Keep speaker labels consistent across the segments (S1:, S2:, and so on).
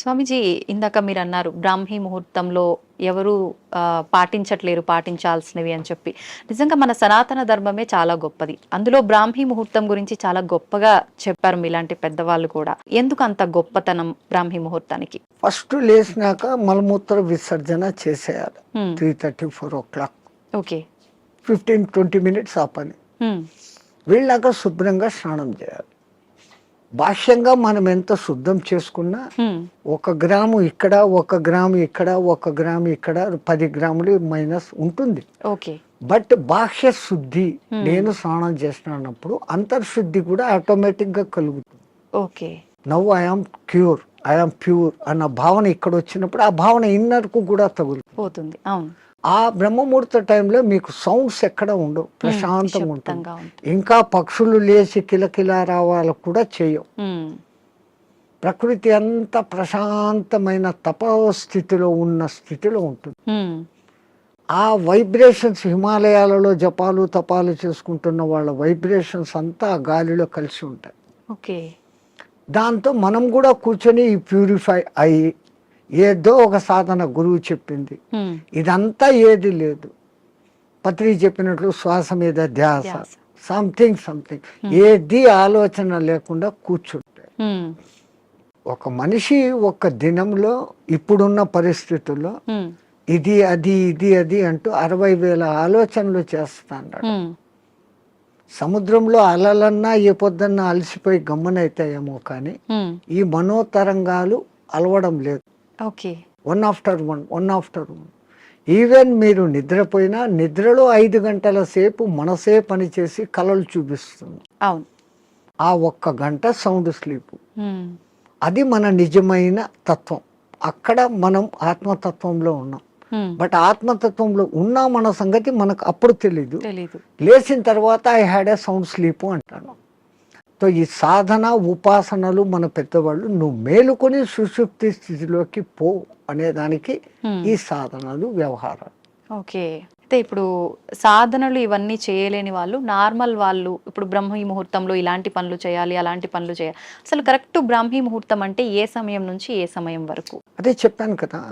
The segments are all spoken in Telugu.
S1: స్వామీజీ, ఇందాక మీరు అన్నారు బ్రాహ్మీ ముహూర్తంలో ఎవరు పాటించట్లేరు పాటించాల్సినవి అని చెప్పి. నిజంగా మన సనాతన ధర్మమే చాలా గొప్పది. అందులో బ్రాహ్మీ ముహూర్తం గురించి చాలా గొప్పగా చెప్పారు మీలాంటి పెద్దవాళ్ళు కూడా. ఎందుకు అంత గొప్పతనం బ్రాహ్మీ ముహూర్తానికి?
S2: ఫస్ట్ లేచినాక మలమూత్ర విసర్జన చేసేయాలి. 3:30, 4 o'clock.
S1: ఓకే.
S2: 15-20 minutes ఆ పని. వీళ్ళాక శుభ్రంగా స్నానం చేయాలి. బాహ్యంగా మనం ఎంత శుద్ధం చేసుకున్నా 1 గ్రాము ఇక్కడ, 1 గ్రాము ఇక్కడ, 1 గ్రాము ఇక్కడ, 10 గ్రాములు మైనస్ ఉంటుంది.
S1: ఓకే.
S2: బట్ బాహ్య శుద్ధి నేను స్నానం చేసినప్పుడు అంతర్శుద్ధి కూడా ఆటోమేటిక్ గా కలుగుతుంది.
S1: Okay.
S2: Now I am cure, I am pure అన్న భావన ఇక్కడ వచ్చినప్పుడు ఆ భావన ఇన్నర్ కు కూడా
S1: తగులుతుంది. అవును.
S2: ఆ బ్రహ్మముహూర్త టైంలో మీకు సౌండ్స్ ఎక్కడ ఉండవు, ప్రశాంతంగా ఉంటుంది. ఇంకా పక్షులు లేచి కిలకిలా రావాలకు కూడా చేయవు. ప్రకృతి అంతా ప్రశాంతమైన తపస్థితిలో ఉన్న స్థితిలో ఉంటుంది. ఆ వైబ్రేషన్స్ హిమాలయాలలో జపాలు తపాలు చేసుకుంటున్న వాళ్ళ వైబ్రేషన్స్ అంతా గాలిలో కలిసి ఉంటాయి.
S1: ఓకే.
S2: దాంతో మనం కూడా కూర్చొని ప్యూరిఫై అయ్యి ఏదో ఒక సాధన గురువు చెప్పింది, ఇదంతా ఏది లేదు. పత్రి చెప్పినట్లు శ్వాస మీద ధ్యాస, సంథింగ్ ఏది ఆలోచన లేకుండా కూర్చుంటే ఒక మనిషి ఒక దినంలో ఇప్పుడున్న పరిస్థితుల్లో ఇది అది అంటూ 60,000 ఆలోచనలు చేస్తాడు. సముద్రంలో అలలన్నా ఏ పొద్దున్నా అలసిపోయి గమ్మనైతాయేమో కానీ ఈ మనోతరంగాలు అలవడం లేదు. One after one. ఈవెన్ మీరు నిద్రపోయినా నిద్రలో 5 గంటల సేపు మనసే పనిచేసి కలలు చూపిస్తుంది.
S1: అవును.
S2: ఆ 1 గంట సౌండ్ స్లీప్. అది మన నిజమైన తత్వం. అక్కడ మనం ఆత్మతత్వంలో ఉన్నాం. బట్ ఆత్మతత్వంలో ఉన్న మన సంగతి మనకు అప్పుడు తెలీదు. లేచిన తర్వాత I had a sound sleep అంటాను. సో ఈ సాధన ఉపాసనలు మన పెద్దవాళ్ళు నువ్వు మేలుకొని సుషుప్తి స్థితిలోకి పో అనేదానికి ఈ సాధనలు వ్యవహారాలు.
S1: ఓకే. అయితే ఇప్పుడు సాధనలు ఇవన్నీ చేయలేని వాళ్ళు, నార్మల్ వాళ్ళు ఇప్పుడు బ్రాహ్మీ ముహూర్తంలో ఇలాంటి పనులు చేయాలి, అలాంటి పనులు చేయాలి, అసలు కరెక్ట్ బ్రాహ్మీ ముహూర్తం అంటే ఏ సమయం నుంచి ఏ సమయం వరకు?
S2: అదే చెప్పాను కదా,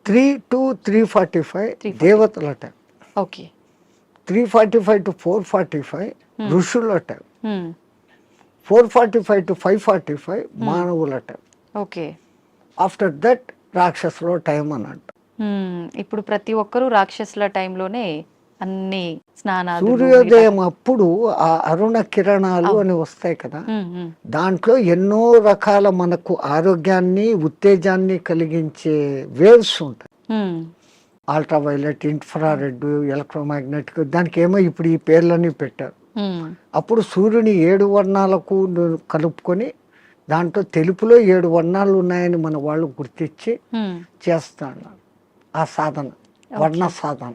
S2: 3 to 3:45 దేవతల టైం.
S1: ఓకే.
S2: 3:45 to 4:45 ఋషుల టైం. 4:45 to 5:45 మానవుల టైం.
S1: ఓకే.
S2: ఆఫ్టర్ దట్ రాక్షసుల టైం అన్నట్టు.
S1: ఇప్పుడు ప్రతి ఒక్కరూ రాక్షసుల టైంలోనే అన్ని స్నానాలు.
S2: సూర్యోదయం అప్పుడు ఆ అరుణ కిరణాలు అని వస్తాయి కదా, దాంట్లో ఎన్నో రకాల మనకు ఆరోగ్యాన్ని ఉత్తేజాన్ని కలిగించే వేవ్స్ ఉంటాయి. అల్ట్రావైలెట్, ఇన్ఫ్రారెడ్, ఎలక్ట్రోమాగ్నెటిక్, దానికి ఏమో ఇప్పుడు ఈ పేర్లన్నీ పెట్టారు. అప్పుడు సూర్యుని 7 వర్ణాలకు కలుపుకొని దాంట్లో తెలుపులో 7 వర్ణాలు ఉన్నాయని మన వాళ్ళు గుర్తించి చేస్తాను ఆ సాధన, వర్ణ సాధన.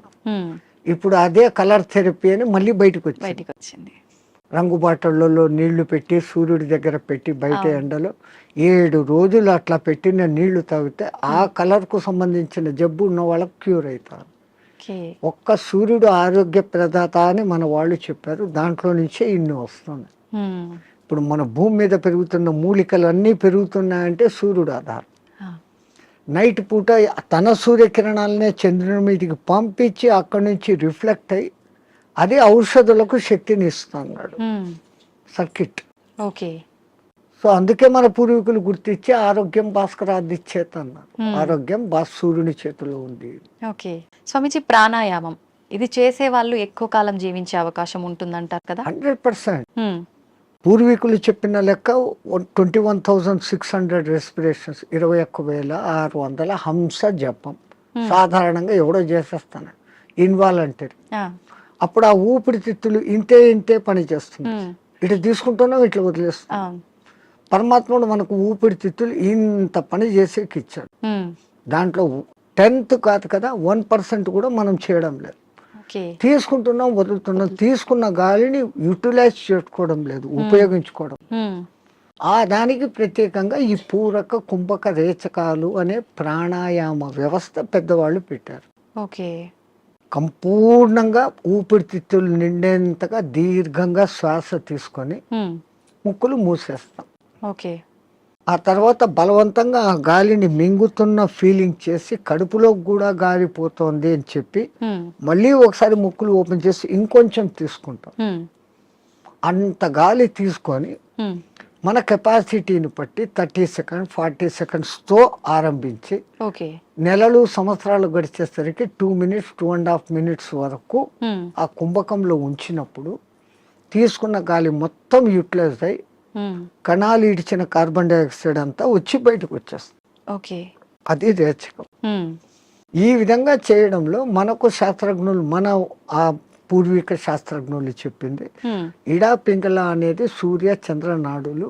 S2: ఇప్పుడు అదే కలర్ థెరపీ అని మళ్ళీ బయటకు వచ్చింది. రంగు బాటళ్ళలో నీళ్లు పెట్టి సూర్యుడి దగ్గర పెట్టి బయట ఎండలో 7 రోజులు అట్లా పెట్టిన నీళ్లు తాగితే ఆ కలర్ కు సంబంధించిన జబ్బు ఉన్న వాళ్ళకి క్యూర్ అవుతారు. ఒక్క సూర్యుడు ఆరోగ్య ప్రదాత అని మన వాళ్ళు చెప్పారు. దాంట్లో నుంచే ఇన్ని వస్తున్నాయి. ఇప్పుడు మన భూమి మీద పెరుగుతున్న మూలికలు అన్నీ పెరుగుతున్నాయంటే సూర్యుడు ఆధారం. నైట్ పూట తన సూర్యకిరణాలనే చంద్రుని మీదకి పంపించి అక్కడి నుంచి రిఫ్లెక్ట్ అయ్యి అది ఔషధులకు శక్తిని ఇస్తున్నాడు సర్కిట్.
S1: ఓకే.
S2: సో అందుకే మన పూర్వీకులు గుర్తించి ఆరోగ్యం భాస్కరాది చేత అన్నారు. ఆరోగ్యం సూర్యుని చేతిలో ఉంది.
S1: ఓకే. స్వామిజీ, ప్రాణాయామం ఇది చేసే వాళ్ళు ఎక్కువ కాలం జీవించే అవకాశం ఉంటుందంటారు కదా?
S2: 100%. పూర్వీకులు చెప్పిన లెక్క 21,600 రెస్పిరేషన్స్, 21,600 హంస జపం సాధారణంగా ఎవడో చేసేస్తాను ఇన్వాలంటరీ. అప్పుడు ఆ ఊపిరితిత్తులు ఇంతే పని చేస్తుంది. ఇట్లా తీసుకుంటున్నాం, ఇట్లా వదిలేస్తున్నాం. పరమాత్ముడు మనకు ఊపిరితిత్తులు ఇంత పని చేసేకి ఇచ్చాడు. దాంట్లో 10th కాదు కదా, 1% కూడా మనం చేయడం లేదు. తీసుకుంటున్నాం, వదులుతున్నాం. తీసుకున్న గాలిని యూటిలైజ్ చేసుకోవడం లేదు, ఉపయోగించుకోవడం. ఆ దానికి ప్రత్యేకంగా ఈ పూరక కుంభక రేచకాలు అనే ప్రాణాయామ వ్యవస్థ పెద్దవాళ్ళు పెట్టారు.
S1: ఓకే.
S2: సంపూర్ణంగా ఊపిరితిత్తులు నిండేంతగా దీర్ఘంగా శ్వాస తీసుకొని ముక్కులు మూసేస్తాం.
S1: ఓకే.
S2: ఆ తర్వాత బలవంతంగా ఆ గాలిని మింగుతున్న ఫీలింగ్ చేసి కడుపులో కూడా గాలి పోతోంది అని చెప్పి మళ్ళీ ఒకసారి ముక్కులు ఓపెన్ చేసి ఇంకొంచెం తీసుకుంటాం. అంత గాలి తీసుకొని మన కెపాసిటీని బట్టి 30 సెకండ్స్ 40 సెకండ్స్తో ఆరంభించి నెలలు సంవత్సరాలు గడిచేసరికి 2 మినిట్స్ 2.5 మినిట్స్ వరకు ఆ కుంభకంలో ఉంచినప్పుడు తీసుకున్న గాలి మొత్తం యూటిలైజ్ అయ్యి కణాలు ఇడిచిన కార్బన్ డైఆక్సైడ్ అంతా వచ్చి బయటకు వచ్చేస్తుంది. అది రేచకం. ఈ విధంగా చేయడంలో మనకు శాస్త్రజ్ఞులు మన ఆ పూర్వీక శాస్త్రజ్ఞులు చెప్పింది ఇడా పింగళ అనేది సూర్య చంద్ర నాడులు.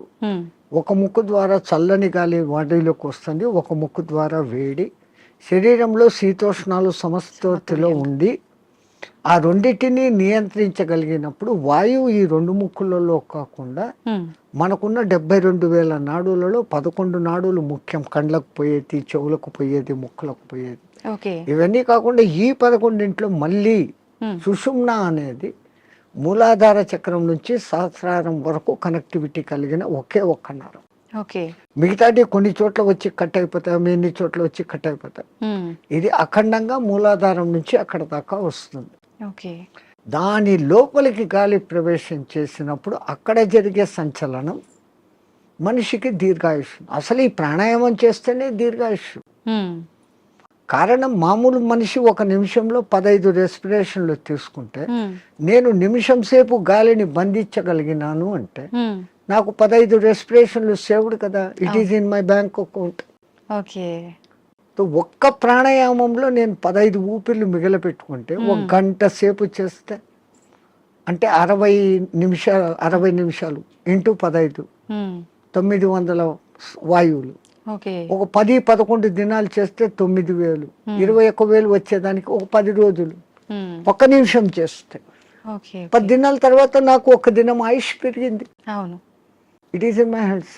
S2: ఒక ముక్కు ద్వారా చల్లని గాలి బాడీలోకి వస్తుంది, ఒక ముక్కు ద్వారా వేడి. శరీరంలో శీతోష్ణాలు సమస్థితిలో ఉండి ఆ రెండింటిని నియంత్రించగలిగినప్పుడు వాయువు ఈ రెండు ముక్కులలో కాకుండా మనకున్న 72,000 నాడులలో 11 నాడులు ముఖ్యం. కండ్లకు పోయేది, చెవులకు పోయేది, ముక్కులకు పోయేది. ఇవన్నీ కాకుండా ఈ 11 మళ్ళీ సుషుమ్న అనేది మూలాధార చక్రం నుంచి సహస్రారం వరకు కనెక్టివిటీ కలిగిన ఒకే ఒక్క నరం. మిగతాది కొన్ని చోట్ల వచ్చి కట్ అయిపోతాయి, ఎన్ని చోట్ల వచ్చి కట్ అయిపోతాయి. ఇది అఖండంగా మూలాధారం నుంచి అక్కడ దాకా వస్తుంది. దాని లోపలికి గాలి ప్రవేశం చేసినప్పుడు అక్కడ జరిగే సంచలనం మనిషికి దీర్ఘాయుష్యం. అసలు ఈ ప్రాణాయామం చేస్తేనే దీర్ఘాయుష్యం. కారణం మామూలు మనిషి ఒక నిమిషంలో 15 రెస్పిరేషన్లు తీసుకుంటే నేను నిమిషం సేపు గాలిని బంధించగలిగినాను అంటే నాకు 15 రెస్పిరేషన్లు సేవ్డ్ కదా. It is in my bank account. ఒక్క ప్రాణాయామంలో నేను 15 ఊపిర్లు మిగిలిపెట్టుకుంటే 1 గంట సేపు చేస్తే అంటే 60 నిమిషాలు ఇంటూ 15 900 వాయువులు. ఒక 10-11 దినాలు చేస్తే 9,000 21,000 వచ్చేదానికి ఒక 10 రోజులు 1 నిమిషం చేస్తే 10 దినాల తర్వాత నాకు 1 దినం ఆయుష్ పెరిగింది. It is in my hands.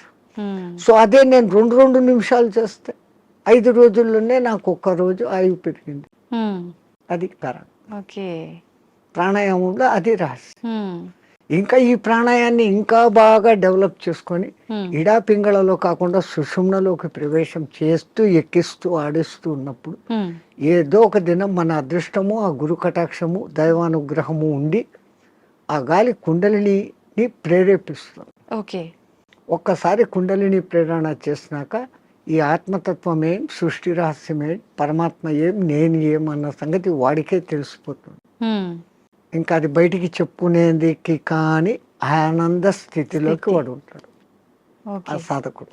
S2: So అదే నేను 2 నిమిషాలు చేస్తే 5 రోజుల్లోనే నాకు 1 రోజు ఆయువు పెరిగింది. అది కారణం. ప్రాణాయామంలో అది రహస్యం. ఇంకా ఈ ప్రాణాయాన్ని ఇంకా బాగా డెవలప్ చేసుకొని ఇడా పింగళలో కాకుండా సుషుమ్నలోకి ప్రవేశం చేస్తూ ఎక్కిస్తూ ఆడిస్తూ ఉన్నప్పుడు ఏదో ఒక దినం మన అదృష్టము, ఆ గురు కటాక్షము, దైవానుగ్రహము ఉండి ఆ గాలి కుండలిని ప్రేరేపిస్తుంది. ఒక్కసారి కుండలిని ప్రేరణ చేసినాక ఈ ఆత్మతత్వం ఏం, సృష్టి రహస్యం ఏం, పరమాత్మ ఏం, నేను ఏం అన్న సంగతి వాడికే తెలిసిపోతుంది. ఇంకా అది బయటికి చెప్పుకునేందుకు కానీ ఆనంద స్థితిలోకి వాడు ఉంటాడు ఆ సాధకుడు.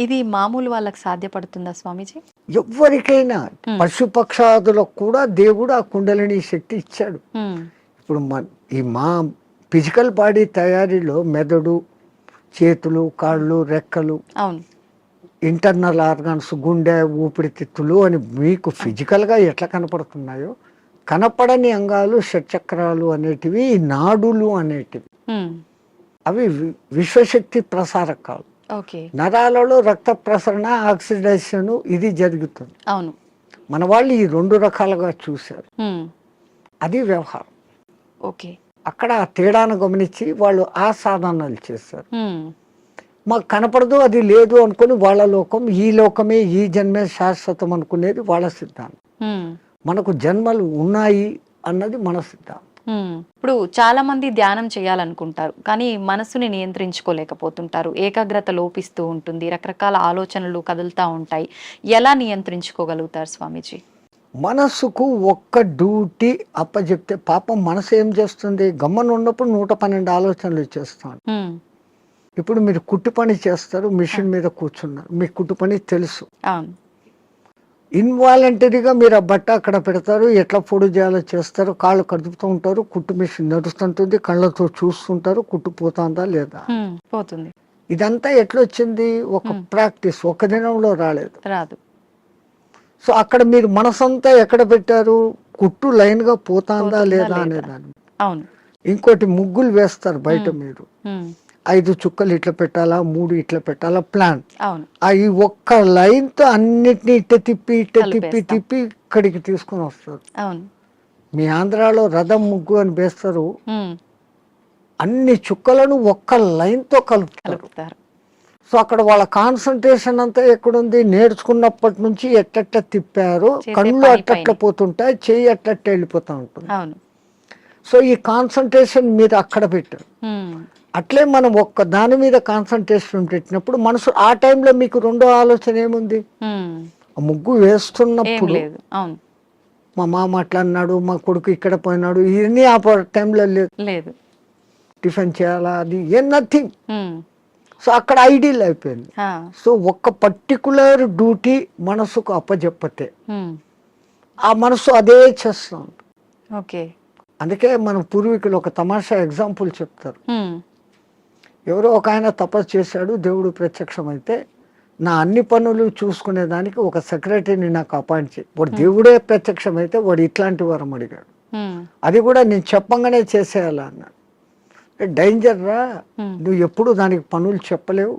S1: ఇది మామూలు వాళ్ళకి సాధ్యపడుతుందా స్వామీజీ?
S2: ఎవరికైనా పశుపక్షాదులకు కూడా దేవుడు ఆ కుండలిని శక్తి ఇచ్చాడు. ఇప్పుడు మా ఫిజికల్ బాడీ తయారీలో మెదడు, చేతులు, కాళ్ళు, రెక్కలు, ఇంటర్నల్ ఆర్గాన్స్, గుండె, ఊపిరితిత్తులు అని మీకు ఫిజికల్గా ఎట్లా కనపడుతున్నాయో కనపడని అంగాలు షట్చక్రాలు అనేటివి, నాడులు అనేటివి అవి విశ్వశక్తి ప్రసారకాలు. నరాలలో రక్త ప్రసరణ, ఆక్సిడేషన్ ఇది జరుగుతుంది. మన వాళ్ళు ఈ 2 రకాలుగా చూశారు. అది వ్యవహారం. అక్కడ ఆ తేడాను గమనించి వాళ్ళు ఆ సాధనాలు చేశారు. మాకు కనపడదు, అది లేదు అనుకుని వాళ్ళ లోకం, ఈ లోకమే ఈ జన్మే శాశ్వతం అనుకునేది వాళ్ళ సిద్ధాంతం. మనకు జన్మలు ఉన్నాయి అన్నది మన సిద్ధాంతం.
S1: ఇప్పుడు చాలా మంది ధ్యానం చేయాలనుకుంటారు కానీ మనసుని నియంత్రించుకోలేకపోతుంటారు. ఏకాగ్రత లోపిస్తూ ఉంటుంది, రకరకాల ఆలోచనలు కదులుతూ ఉంటాయి. ఎలా నియంత్రించుకోగలుగుతారు స్వామీజీ?
S2: మనసుకు ఒక్క డ్యూటీ అప్పచెప్తే పాపం మనసు ఏం చేస్తుంది? గమ్మన ఉన్నప్పుడు 112 ఆలోచనలు చేస్తాను. ఇప్పుడు మీరు కుట్టు పని చేస్తారు, మిషన్ మీద కూర్చున్నారు, మీకు కుట్టు పని తెలుసు. ఇన్వాలంటరీగా మీరు ఆ బట్ట అక్కడ పెడతారు, ఎట్లా పొడి చేయాలో చేస్తారు, కాళ్ళు కదుపుతూ ఉంటారు, కుట్టు మిషన్ నడుస్తుంటుంది, కళ్ళతో చూస్తుంటారు, కుట్టు పోతుందా లేదా
S1: పోతుంది.
S2: ఇదంతా ఎట్లా వచ్చింది? ఒక ప్రాక్టీస్, ఒక దినంలో రాదు. సో అక్కడ మీరు మనసంతా ఎక్కడ పెట్టారు? కుట్టు లైన్ గా పోతుందా లేదా అనేదాన్ని. ఇంకోటి ముగ్గులు వేస్తారు బయట, మీరు 5 చుక్కలు ఇట్లా పెట్టాలా, 3 ఇట్లా పెట్టాలా ప్లాన్. ఈ ఒక్క లైన్ తో అన్నిటినీ ఇట్ట తిప్పి ఇక్కడికి తీసుకొని వస్తారు. మీ ఆంధ్రాలో రథం ముగ్గు అని వేస్తారు, అన్ని చుక్కలను ఒక్క లైన్ తో కలుపుతారు. సో అక్కడ వాళ్ళ కాన్సన్ట్రేషన్ అంతా ఎక్కడుంది, నేర్చుకున్నప్పటి నుంచి ఎట్టట్ట తిప్పారు, కళ్ళు అట్టట్ల పోతుంటాయి, చెయ్యి అట్టట్ట వెళ్ళిపోతూ ఉంటుంది.
S1: అవును.
S2: సో ఈ కాన్సన్ట్రేషన్ మీద అక్కడ పెట్టారు. అట్లే మనం ఒక్క దాని మీద కాన్సన్ట్రేషన్ పెట్టినప్పుడు మనసు ఆ టైంలో మీకు రెండో ఆలోచన ఏముంది, ముగ్గు వేస్తున్నప్పుడు మా మామ అట్లా అన్నాడు, మా కొడుకు ఇక్కడ పోయినాడు, ఇవన్నీ ఆ టైంలో లేదు, టిఫిన్ చేయాలా, అది ఏం నథింగ్. సో అక్కడ ఐడియల్ అయిపోయింది. సో ఒక్క పర్టికులర్ డ్యూటీ మనసుకు అప్పచెప్పతే ఆ మనసు అదే చేస్తూ ఉంటుంది. అందుకే మన పూర్వీకులు ఒక తమాషా ఎగ్జాంపుల్ చెప్తారు. ఎవరో ఒక ఆయన తపస్సు చేశాడు, దేవుడు ప్రత్యక్షమైతే నా అన్ని పనులు చూసుకునేదానికి ఒక సెక్రటరీని నాకు అపాయింట్ చేయి. వాడు దేవుడే ప్రత్యక్షమైతే వాడు ఇట్లాంటి వరం అడిగాడు, అది కూడా నేను చెప్పంగానే చేసేయాలా అన్నాడు. డేంజర్ రా, నువ్వు ఎప్పుడు దానికి పనులు చెప్పలేవు,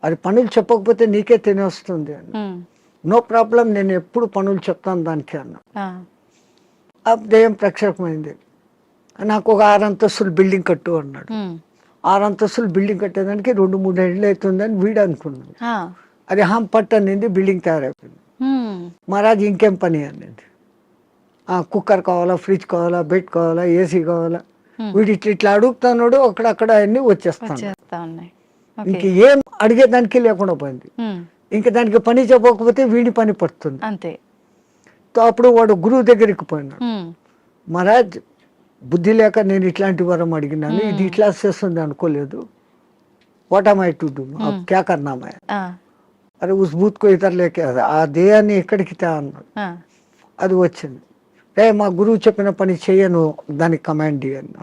S2: అది పనులు చెప్పకపోతే నీకే తినేస్తుంది అన్న. నో ప్రాబ్లం, నేను ఎప్పుడు పనులు చెప్తాను దానికి అన్నా. ఆ దెయ్యం ప్రత్యక్షమైంది, నాకు ఒక 6 అంతస్తులు బిల్డింగ్ కట్టు అన్నాడు. 6 అంతస్తులు బిల్డింగ్ కట్టేదానికి 2-3 ఏళ్ళు అవుతుందని వీడు అనుకున్నాడు. అది పట్టు అనింది, బిల్డింగ్ తయారైపోయింది. మహారాజ్ ఇంకేం పని అనింది, కుక్కర్ కావాలా, ఫ్రిడ్జ్ కావాలా, బెడ్ కావాలా, ఏసీ కావాలా, వీడు ఇట్లా అడుగుతున్నాడు, అక్కడక్కడ అన్ని వచ్చేస్తాను. ఇంక ఏం అడిగేదానికి లేకుండా పోయింది. ఇంకా దానికి పని చెప్పకపోతే వీడి పని పడుతుంది అంతే. అప్పుడు వాడు గురువు దగ్గరికి పోయినాడు, మహారాజ్ బుద్ధి లేక నేను ఇట్లాంటి వరం అడిగినాను, ఇది ఇట్లా చేస్తుంది అనుకోలేదు, what am I to do, క్యా కర్నా మై, అరే ఉస్ బూత్ కో ఇతర లేకే, ఆ దేయాన్ని ఎక్కడికి తా అన్నాడు. అది వచ్చింది, మా గురువు చెప్పిన పని చెయ్యను, దానికి కమాండ్ అన్నా.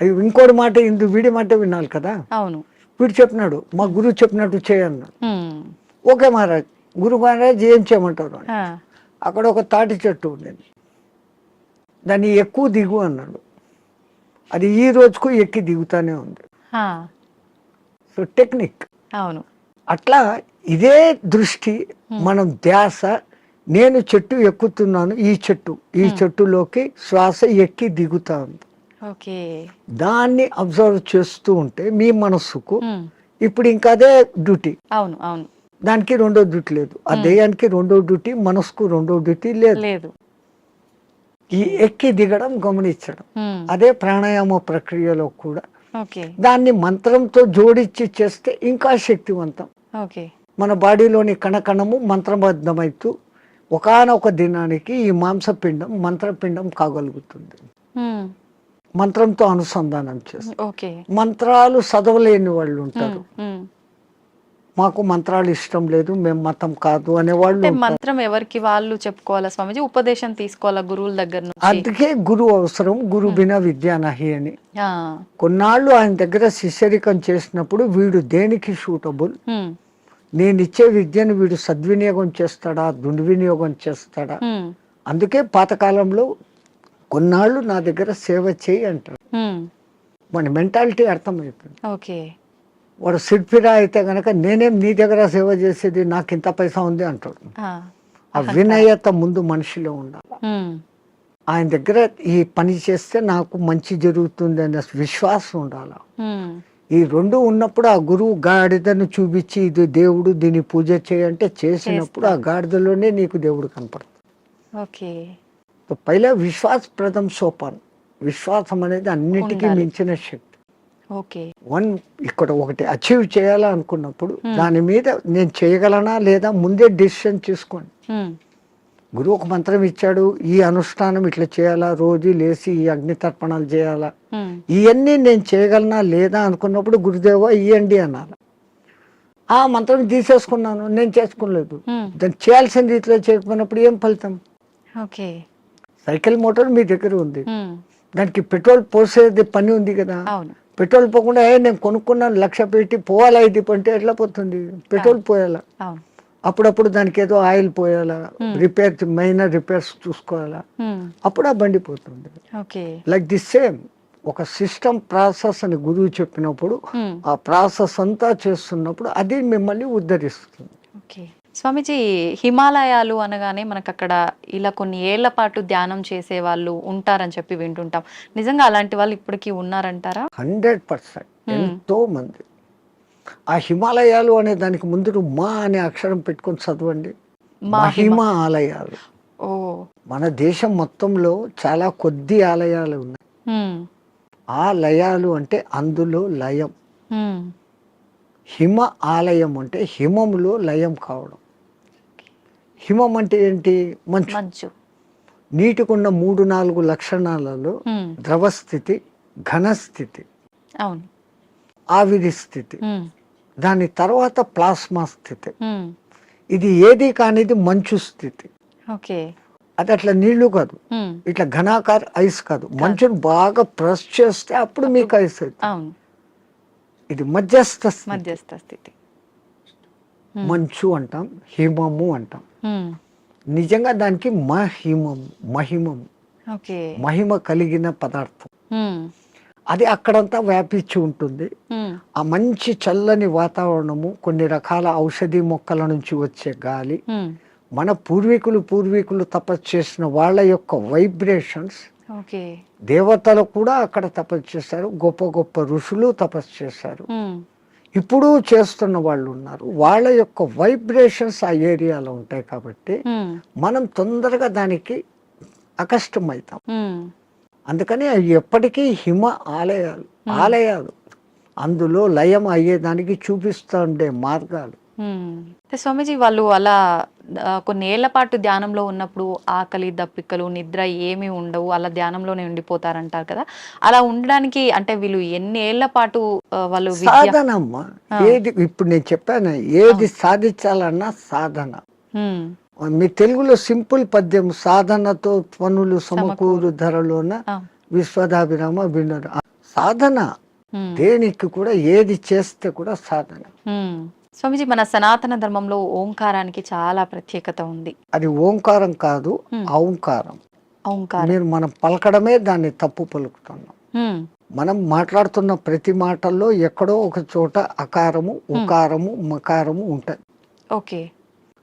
S2: అది ఇంకోటి మాట, వీడి మాట వినాలి కదా. అవును, వీడు చెప్పినాడు మా గురువు చెప్పినట్టు చేయన్నాడు. ఓకే మహారాజ్, గురు మహారాజ్ ఏం చేయమంటారు. అక్కడ ఒక తాటి చెట్టు ఉండేది, దాన్ని ఎక్కువ దిగు అన్నాడు. అది ఈ రోజుకు ఎక్కి దిగుతానే ఉంది. So technique. అవును, అట్లా ఇదే దృష్టి, మనం ధ్యాస, నేను చెట్టు ఎక్కుతున్నాను, ఈ చెట్టులోకి శ్వాస ఎక్కి దిగుతా ఉంది, దాన్ని అబ్జర్వ్ చేస్తూ ఉంటే మీ మనస్సుకు ఇప్పుడు ఇంకా అదే డ్యూటీ. అవును అవును, దానికి రెండో డ్యూటీ లేదు, ఆ దేయానికి రెండో డ్యూటీ, మనసుకు రెండో డ్యూటీ లేదు. ఈ ఎక్కి దిగడం గమనించడం, అదే ప్రాణాయామ ప్రక్రియలో కూడా దాన్ని మంత్రంతో జోడించి చేస్తే ఇంకా శక్తివంతం. మన బాడీలోని కణకణము మంత్రబద్ధమైతూ ఒకానొక దినానికి ఈ మాంసపిండం మంత్రపిండం కాగలుగుతుంది. మంత్రంతో అనుసంధానం చేస్తారు. మంత్రాలు చదవలేని వాళ్ళు ఉంటారు, మాకు మంత్రాలు ఇష్టం లేదు, మేము మతం కాదు అనేవాళ్ళు.
S1: మంత్రం ఎవరికి వాళ్ళు చెప్పుకోవాలా స్వామిజీ, ఉపదేశం తీసుకోవాలా గురువుల దగ్గర నుంచి.
S2: అందుకే గురువు అవసరం, గురు బినా విద్యా నహి అని. కొన్నాళ్ళు ఆయన దగ్గర శిష్యరికం చేసినప్పుడు వీడు దేనికి సూటబుల్, నేను ఇచ్చే విద్యను వీడు సద్వినియోగం చేస్తాడా, దుర్వినియోగం చేస్తాడా. అందుకే పాతకాలంలో కొన్నాళ్ళు నా దగ్గర సేవ చేయి అంటారు. మన మెంటాలిటీ అర్థమైపోయింది. వాడు సిడ్ఫిరా అయితే గనక నేనేం నీ దగ్గర సేవ చేసేది, నాకు ఇంత పైసా ఉంది అంటాడు. ఆ వినయత ముందు మనిషిలో ఉండాలి. ఆయన దగ్గర ఈ పని చేస్తే నాకు మంచి జరుగుతుంది అనే విశ్వాసం ఉండాలి. ఈ రెండు ఉన్నప్పుడు ఆ గురువు గాడిదను చూపించి ఇది దేవుడు, దీన్ని పూజ చేయంటే చేసినప్పుడు ఆ గాడిదలోనే నీకు దేవుడు కనపడుతుంది. పైలా విశ్వాస ప్రథం సోపాన్, విశ్వాసం అనేది అన్నిటికీ మించిన శక్తి. ఇక్కడ ఒకటి అచీవ్ చేయాలనుకున్నప్పుడు దాని మీద నేను చేయగలనా లేదా ముందే డిసిషన్ తీసుకోండి. గురువు ఒక మంత్రం ఇచ్చాడు, ఈ అనుష్ఠానం ఇట్లా చేయాలా, రోజు లేచి ఈ అగ్ని తర్పణాలు చేయాలా, ఇవన్నీ నేను చేయగలనా లేదా అనుకున్నప్పుడు గురుదేవా ఇయ్యండి అనాలి. ఆ మంత్రం తీసేసుకున్నాను, నేను చేసుకోలేదు, దాన్ని చేయాల్సిన రీతిలో చేయకపోయినప్పుడు ఏం ఫలితం. సైకిల్ మోటార్ మీ దగ్గర ఉంది, దానికి పెట్రోల్ పోసేది పని ఉంది కదా. పెట్రోల్ పోకుండా నేను కొనుక్కున్నాను 1,00,000 పెట్టి పోవాలా ఇది అంటే ఎట్లా పోతుంది, పెట్రోల్ పోయాలా, అప్పుడప్పుడు దానికి ఏదో ఆయిల్ పోయాలా, మైనర్ రిపేర్స్ చూసుకోవాలా, అప్పుడు ఆ బండి పోతుంది. లైక్ ది సేమ్ ఒక సిస్టమ్ ప్రాసెస్ అని గురువు చెప్పినప్పుడు ఆ ప్రాసెస్ అంతా చేస్తున్నప్పుడు అది మిమ్మల్ని ఉద్ధరిస్తుంది.
S1: స్వామిజీ, హిమాలయాలు అనగానే మనకు అక్కడ ఇలా కొన్ని ఏళ్ల పాటు ధ్యానం చేసే వాళ్ళు ఉంటారని చెప్పి వింటుంటాం. నిజంగా అలాంటి వాళ్ళు ఇప్పటికీ ఉన్నారంటారా?
S2: 100%. ఎంతో మంది ఆ హిమాలయాలు అనే దానికి ముందు మా అనే అక్షరం పెట్టుకొని చదవండి. మహిమ ఆలయాలు.
S1: ఓ.
S2: మన దేశం మొత్తంలో చాలా కొద్ది ఆలయాలు ఉన్నాయి.
S1: ఉమ్.
S2: ఆ లయాలు అంటే అందులో లయం.
S1: ఉమ్.
S2: హిమ ఆలయం అంటే హిమములో లయం కావడం. హిమం అంటే ఏంటి? మంచు.
S1: మంచు.
S2: నీటికున్న 3-4 లక్షణాలలో
S1: ఉమ్.
S2: ద్రవస్థితి, ఘనస్థితి,
S1: అవును.
S2: ఆవిరి స్థితి,
S1: ఉమ్.
S2: దాని తర్వాత ప్లాస్మా స్థితి.
S1: ఉమ్.
S2: ఇది ఏది కానిది మంచు స్థితి.
S1: ఓకే.
S2: అది అట్లా నీళ్లు కాదు,
S1: ఉమ్.
S2: ఇట్లా ఘనాకార ఐస్ కాదు. మంచును బాగా ప్రెస్ చేస్తే అప్పుడు మీకు ఐస్ అవుతుంది.
S1: అవును.
S2: ఇది మధ్యస్థ స్థితి.
S1: మధ్యస్థ స్థితి.
S2: మంచు అంటాం, హిమము అంటాం.
S1: ఉమ్.
S2: నిజంగా దానికి మహిమం,
S1: ఓకే.
S2: మహిమ కలిగిన పదార్థం.
S1: ఉమ్.
S2: అది అక్కడంతా వ్యాపించి ఉంటుంది.
S1: ఉమ్.
S2: ఆ మంచి చల్లని వాతావరణము, కొన్ని రకాల ఔషధి మొక్కల నుంచి వచ్చే గాలి,
S1: ఉమ్.
S2: మన పూర్వీకులు తపస్సు చేసిన వాళ్ళ యొక్క వైబ్రేషన్స్.
S1: ఓకే.
S2: దేవతలు కూడా అక్కడ తపస్సు చేశారు, గొప్ప గొప్ప ఋషులు తపస్సు చేశారు,
S1: ఉమ్.
S2: ఇప్పుడు చేస్తున్న వాళ్ళు ఉన్నారు. వాళ్ళ యొక్క వైబ్రేషన్స్ ఆ ఏరియాలో ఉంటాయి కాబట్టి
S1: ఉమ్.
S2: మనం తొందరగా దానికి అకష్టమవుతాం.
S1: ఉమ్.
S2: అందుకని అవి ఎప్పటికీ హిమ ఆలయాలు అందులో లయం అయ్యేదానికి చూపిస్తూ ఉండే మార్గాలు.
S1: అయితే స్వామీజీ, వాళ్ళు అలా కొన్ని ఏళ్ల పాటు ధ్యానంలో ఉన్నప్పుడు ఆకలి, దప్పికలు, నిద్ర ఏమీ ఉండవు, అలా ధ్యానంలోనే ఉండిపోతారంటారు కదా. అలా ఉండడానికి అంటే వీళ్ళు ఎన్ని ఏళ్ల పాటు వాళ్ళు
S2: సాధనమ్మా. ఏది ఇప్పుడు నేను చెప్పాను, ఏది సాధించాలన్నా సాధన. మీ తెలుగులో సింపుల్ పద్యం, సాధనతో పనులు సమకూరు ధరలోన విశ్వదాభిరామ వినరు. సాధన దేనికి కూడా, ఏది చేస్తే కూడా సాధన.
S1: స్వామీజీ, మన సనాతన ధర్మంలో ఓంకారానికి చాలా ప్రత్యేకత ఉంది.
S2: అది ఓంకారం కాదు, ఔంకారం. మీరు మనం పలకడమే దాన్ని తప్పు పలుకుతున్నాం. మనం మాట్లాడుతున్న ప్రతి మాటల్లో ఎక్కడో ఒక చోట అకారము, ఉకారము, మకారము ఉంటాయి.
S1: ఓకే.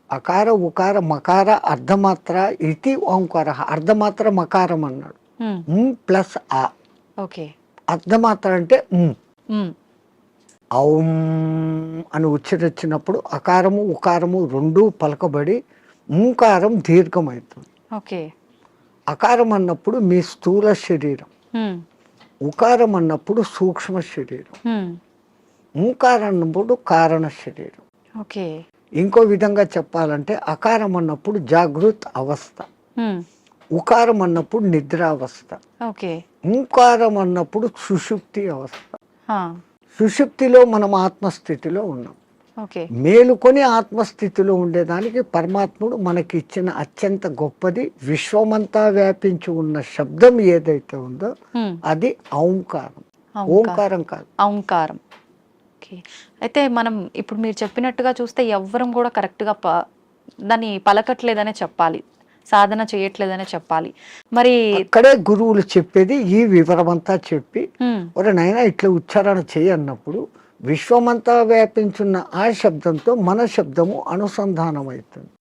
S2: అకార, ఉకార, మకార, అర్ధమాత్ర ఇది ఓంకార. అర్ధమాత్ర మకారం అన్నాడు, ప్లస్ ఆ.
S1: ఓకే.
S2: అర్ధమాత్ర అంటే ఔం అని ఉచ్చరించినప్పుడు అకారము, ఉకారము రెండూ పలకబడి ఓంకారం దీర్ఘమవుతుంది.
S1: ఓకే.
S2: అకారం అన్నప్పుడు మీ స్థూల శరీరం, ఉకారం అన్నప్పుడు సూక్ష్మ శరీరం, ఓంకారం అన్నప్పుడు కారణ శరీరం.
S1: ఓకే.
S2: ఇంకో విధంగా చెప్పాలంటే అకారం అన్నప్పుడు జాగృత్ అవస్థ, ఉకారం అన్నప్పుడు నిద్రావస్థ, ఓంకారం అన్నప్పుడు సుషుప్తి అవస్థ. సుషుప్తిలో మనం ఆత్మస్థితిలో ఉన్నాం. మేలుకొని ఆత్మస్థితిలో ఉండేదానికి పరమాత్ముడు మనకి ఇచ్చిన అత్యంత గొప్పది, విశ్వమంతా వ్యాపించి ఉన్న శబ్దం ఏదైతే ఉందో అది ఓంకారం. ఓంకారం కాదు,
S1: ఓంకారం. అయితే మనం ఇప్పుడు మీరు చెప్పినట్టుగా చూస్తే ఎవ్వరం కూడా కరెక్ట్గా దాన్ని పలకట్లేదనే చెప్పాలి, సాధన చేయట్లేదనే చెప్పాలి. మరి
S2: అక్కడే గురువులు చెప్పేది ఈ వివరమంతా చెప్పి, ఒరే నాయనా ఇట్లా ఉచ్చారణ చేయన్నప్పుడు విశ్వమంతా వ్యాపించున్న ఆ శబ్దంతో మన శబ్దము అనుసంధానం అవుతుంది.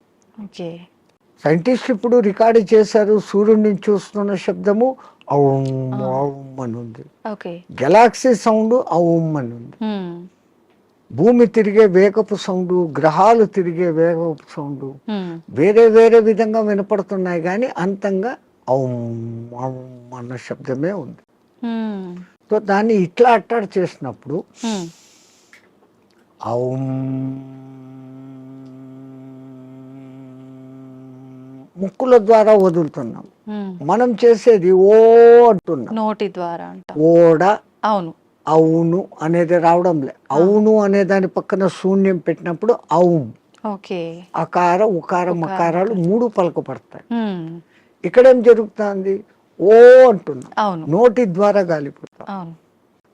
S2: సైంటిస్ట్ ఇప్పుడు రికార్డు చేశారు, సూర్యుడి నుంచి చూస్తున్న శబ్దము ఔం ఔం అని ఉంది, గెలాక్సీ సౌండ్ ఔం అని ఉంది, భూమి తిరిగే వేగపు సౌండ్, గ్రహాలు తిరిగే వేగపు సౌండ్ వేరే వేరే విధంగా వినపడుతున్నాయి, కానీ అంతంగా ఔం ఔం అన్న శబ్దమే ఉంది. సో దాన్ని ఇట్లా అట్టాడు చేసినప్పుడు ఔం ముక్కుల ద్వారా వదులుతున్నాం, మనం చేసేది ఓ అంటున్నాం
S1: నోటి ద్వారా.
S2: ఓడ,
S1: అవును,
S2: అవును అనేది రావడం లే. అవును అనే దాని పక్కన శూన్యం పెట్టినప్పుడు ఔం. అకార, ఉకార, మకారాలు మూడు పలకపడతాయి. ఇక్కడేం జరుగుతుంది? ఓ అంటున్నాం, నోటి ద్వారా గాలిపోతాం.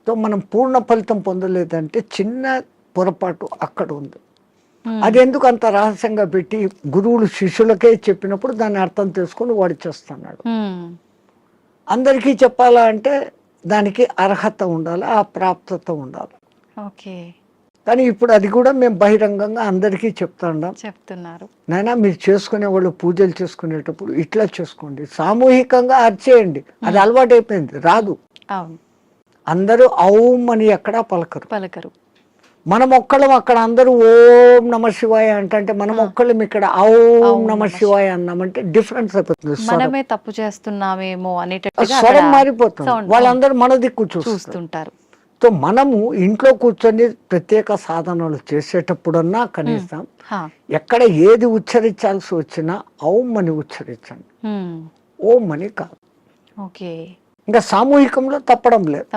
S2: సో మనం పూర్ణ ఫలితం పొందలేదంటే చిన్న పొరపాటు అక్కడ ఉంది. అది ఎందుకు అంత రహస్యంగా పెట్టి గురువులు శిష్యులకే చెప్పినప్పుడు దాన్ని అర్థం చేసుకొని వాడు చేస్తున్నాడు. అందరికీ చెప్పాలా అంటే దానికి అర్హత ఉండాలి, ఆ ప్రాప్తత ఉండాలి. కానీ ఇప్పుడు అది కూడా మేము బహిరంగంగా అందరికీ చెప్తున్నారు. నాయనా మీరు చేసుకునే వాళ్ళు పూజలు చేసుకునేటప్పుడు ఇట్లా చేసుకోండి, సామూహికంగా అర్చేయండి. అది అలవాటు అయిపోయింది, రాదు. అందరూ ఔం అని ఎక్కడా పలకరు. మనం ఒక్కళ్ళం అక్కడ అందరూ ఓం నమ శివాయ అంటే మనం ఒక్కళ్ళం ఇక్కడ ఓం నమ శివాయ అన్నామంటే డిఫరెన్స్ అయిపోతుంది.
S1: మనమే తప్పు చేస్తున్నామేమో అనేటట్టుగా
S2: స్వరం మారిపోతుంది. వాళ్ళందరూ మన దిక్కు
S1: చూస్తుంటారు.
S2: సో మనము ఇంట్లో కూర్చొని ప్రత్యేక సాధనలు చేసేటప్పుడన్నా కనీసం ఎక్కడ ఏది ఉచ్చరించాల్సి వచ్చినా ఓం అని ఉచ్చరించండి, ఓం అని కాదు.
S1: ఓకే,
S2: ఇంకా సామూహికంలో తప్పడం లేదు.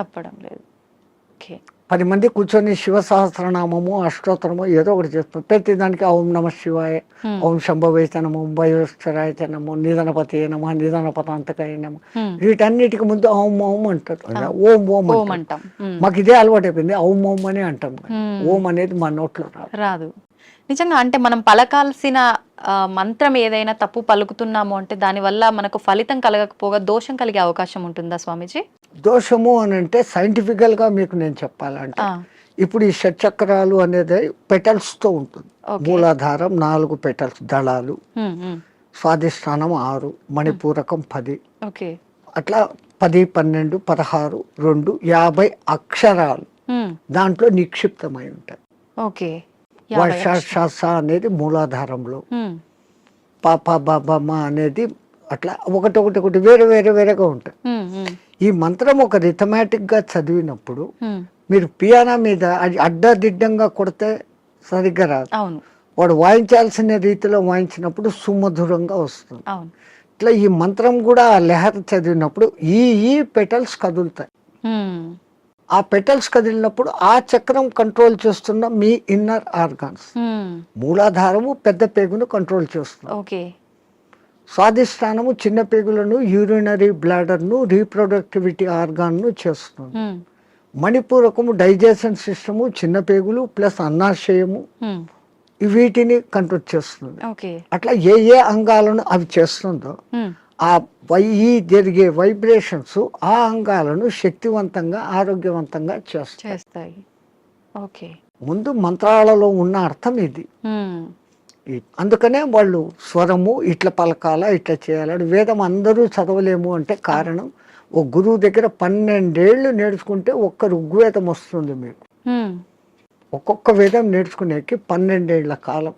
S2: 10 మంది కూర్చొని శివ సహస్రనామము అష్టోత్తరము ఏదో ఒకటి చేస్తాం. ప్రతి దానికి ఓం నమ శివాయ, ఓం శంభవే నమో, భయోశ్వరాయ నమో, నిధనపతి నమ, నిధనపతాంతకాయ నమ, వీటన్నిటికి ముందు ఓం ఓం అంటారు. ఓం ఓం అంటాం. మాకు ఇదే అలవాటు అయిపోయింది, ఓం ఓం అని అంటాం. ఓం అనేది మా నోట్లో
S1: రాదు. నిజంగా అంటే మనం పలకాల్సిన మంత్రం ఏదైనా తప్పు పలుకుతున్నాము అంటే దానివల్ల మనకు ఫలితం కలగకపోగా దోషం కలిగే అవకాశం ఉంటుందా స్వామీజీ?
S2: దోషము అని అంటే సైంటిఫికల్ గా మీకు నేను చెప్పాలంటే ఇప్పుడు ఈ షట్చక్రాలు అనేది పెటల్స్ తో ఉంటుంది. మూలాధారం 4 పెటల్స్ దళాలు, స్వాధిష్టానం 6, మణిపూరకం 10, అట్లా 10, 12, 16, 2, 50 అక్షరాలు దాంట్లో నిక్షిప్తమై ఉంటాయి. వర్ష అనేది మూలాధారంలో, పాప బాబమ్మ అనేది అట్లా ఒకటి వేరే వేరే వేరేగా ఉంటాయి. ఈ మంత్రం ఒక రిథమాటిక్ గా చదివినప్పుడు మీరు పియానో మీద అది అడ్డదిడ్డంగా కొడితే సరిగ్గా రాదు. వాడు వాయించాల్సిన రీతిలో వాయించినప్పుడు సుమధురంగా వస్తుంది. ఇట్లా ఈ మంత్రం కూడా ఆ లెహర్ చదివినప్పుడు ఈ పెటల్స్ కదులుతాయి. ఆ పెటల్స్ కదిలినప్పుడు ఆ చక్రం కంట్రోల్ చేస్తున్న మీ ఇన్నర్ ఆర్గాన్స్. మూలాధారము పెద్ద పేగును కంట్రోల్ చేస్తుంది. స్వాధిష్టానము చిన్న పేగులను, యూరినరీ బ్లాడర్ను, రీప్రొడక్టివిటీ ఆర్గాన్ను చేస్తుంది. మణిపూరకము డైజెషన్ సిస్టము, చిన్న పేగులు ప్లస్ అన్నాశయము, వీటిని కంట్రోల్ చేస్తుంది. అట్లా ఏ అంగాలను అవి చేస్తుందో ఆ జరిగే వైబ్రేషన్స్ ఆ అంగాలను శక్తివంతంగా ఆరోగ్యవంతంగా చేస్తాయి. ముందు మంత్రాలలో ఉన్న అర్థం ఇది. అందుకనే వాళ్ళు స్వరము ఇట్లా పలకాల, ఇట్లా చేయాలని. వేదం అందరూ చదవలేము అంటే కారణం, ఓ గురువు దగ్గర 12 ఏళ్ళు నేర్చుకుంటే ఒక్క ఋగ్వేదం వస్తుంది మీకు. ఒక్కొక్క వేదం నేర్చుకునేకి 12 ఏళ్ల కాలం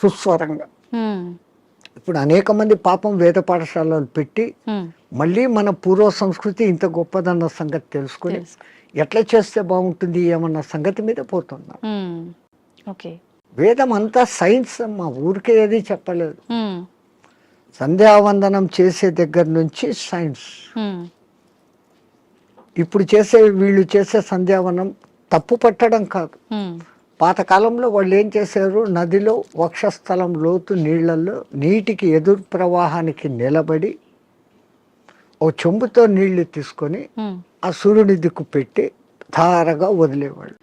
S2: సుస్వరంగా. ఇప్పుడు అనేక మంది పాపం వేద పాఠశాలలు పెట్టి మళ్ళీ మన పూర్వ సంస్కృతి ఇంత గొప్పదన్న సంగతి తెలుసుకుని ఎట్లా చేస్తే బాగుంటుంది ఏమన్న సంగతి మీద పోతున్నాం. వేదం అంతా సైన్స్ అమ్మా, ఊరికే ఏది చెప్పలేదు. సంధ్యావందనం చేసే దగ్గర నుంచి సైన్స్. ఇప్పుడు వీళ్ళు చేసే సంధ్యావనం తప్పు పట్టడం కాదు. పాతకాలంలో వాళ్ళు ఏం చేశారు, నదిలో వక్షస్థలం లోతు నీళ్లలో నీటికి ఎదురు ప్రవాహానికి నిలబడి ఓ చెంబుతో నీళ్లు తీసుకొని ఆ సూర్యుని దిక్కు పెట్టి ధారగా వదిలేవాళ్ళు.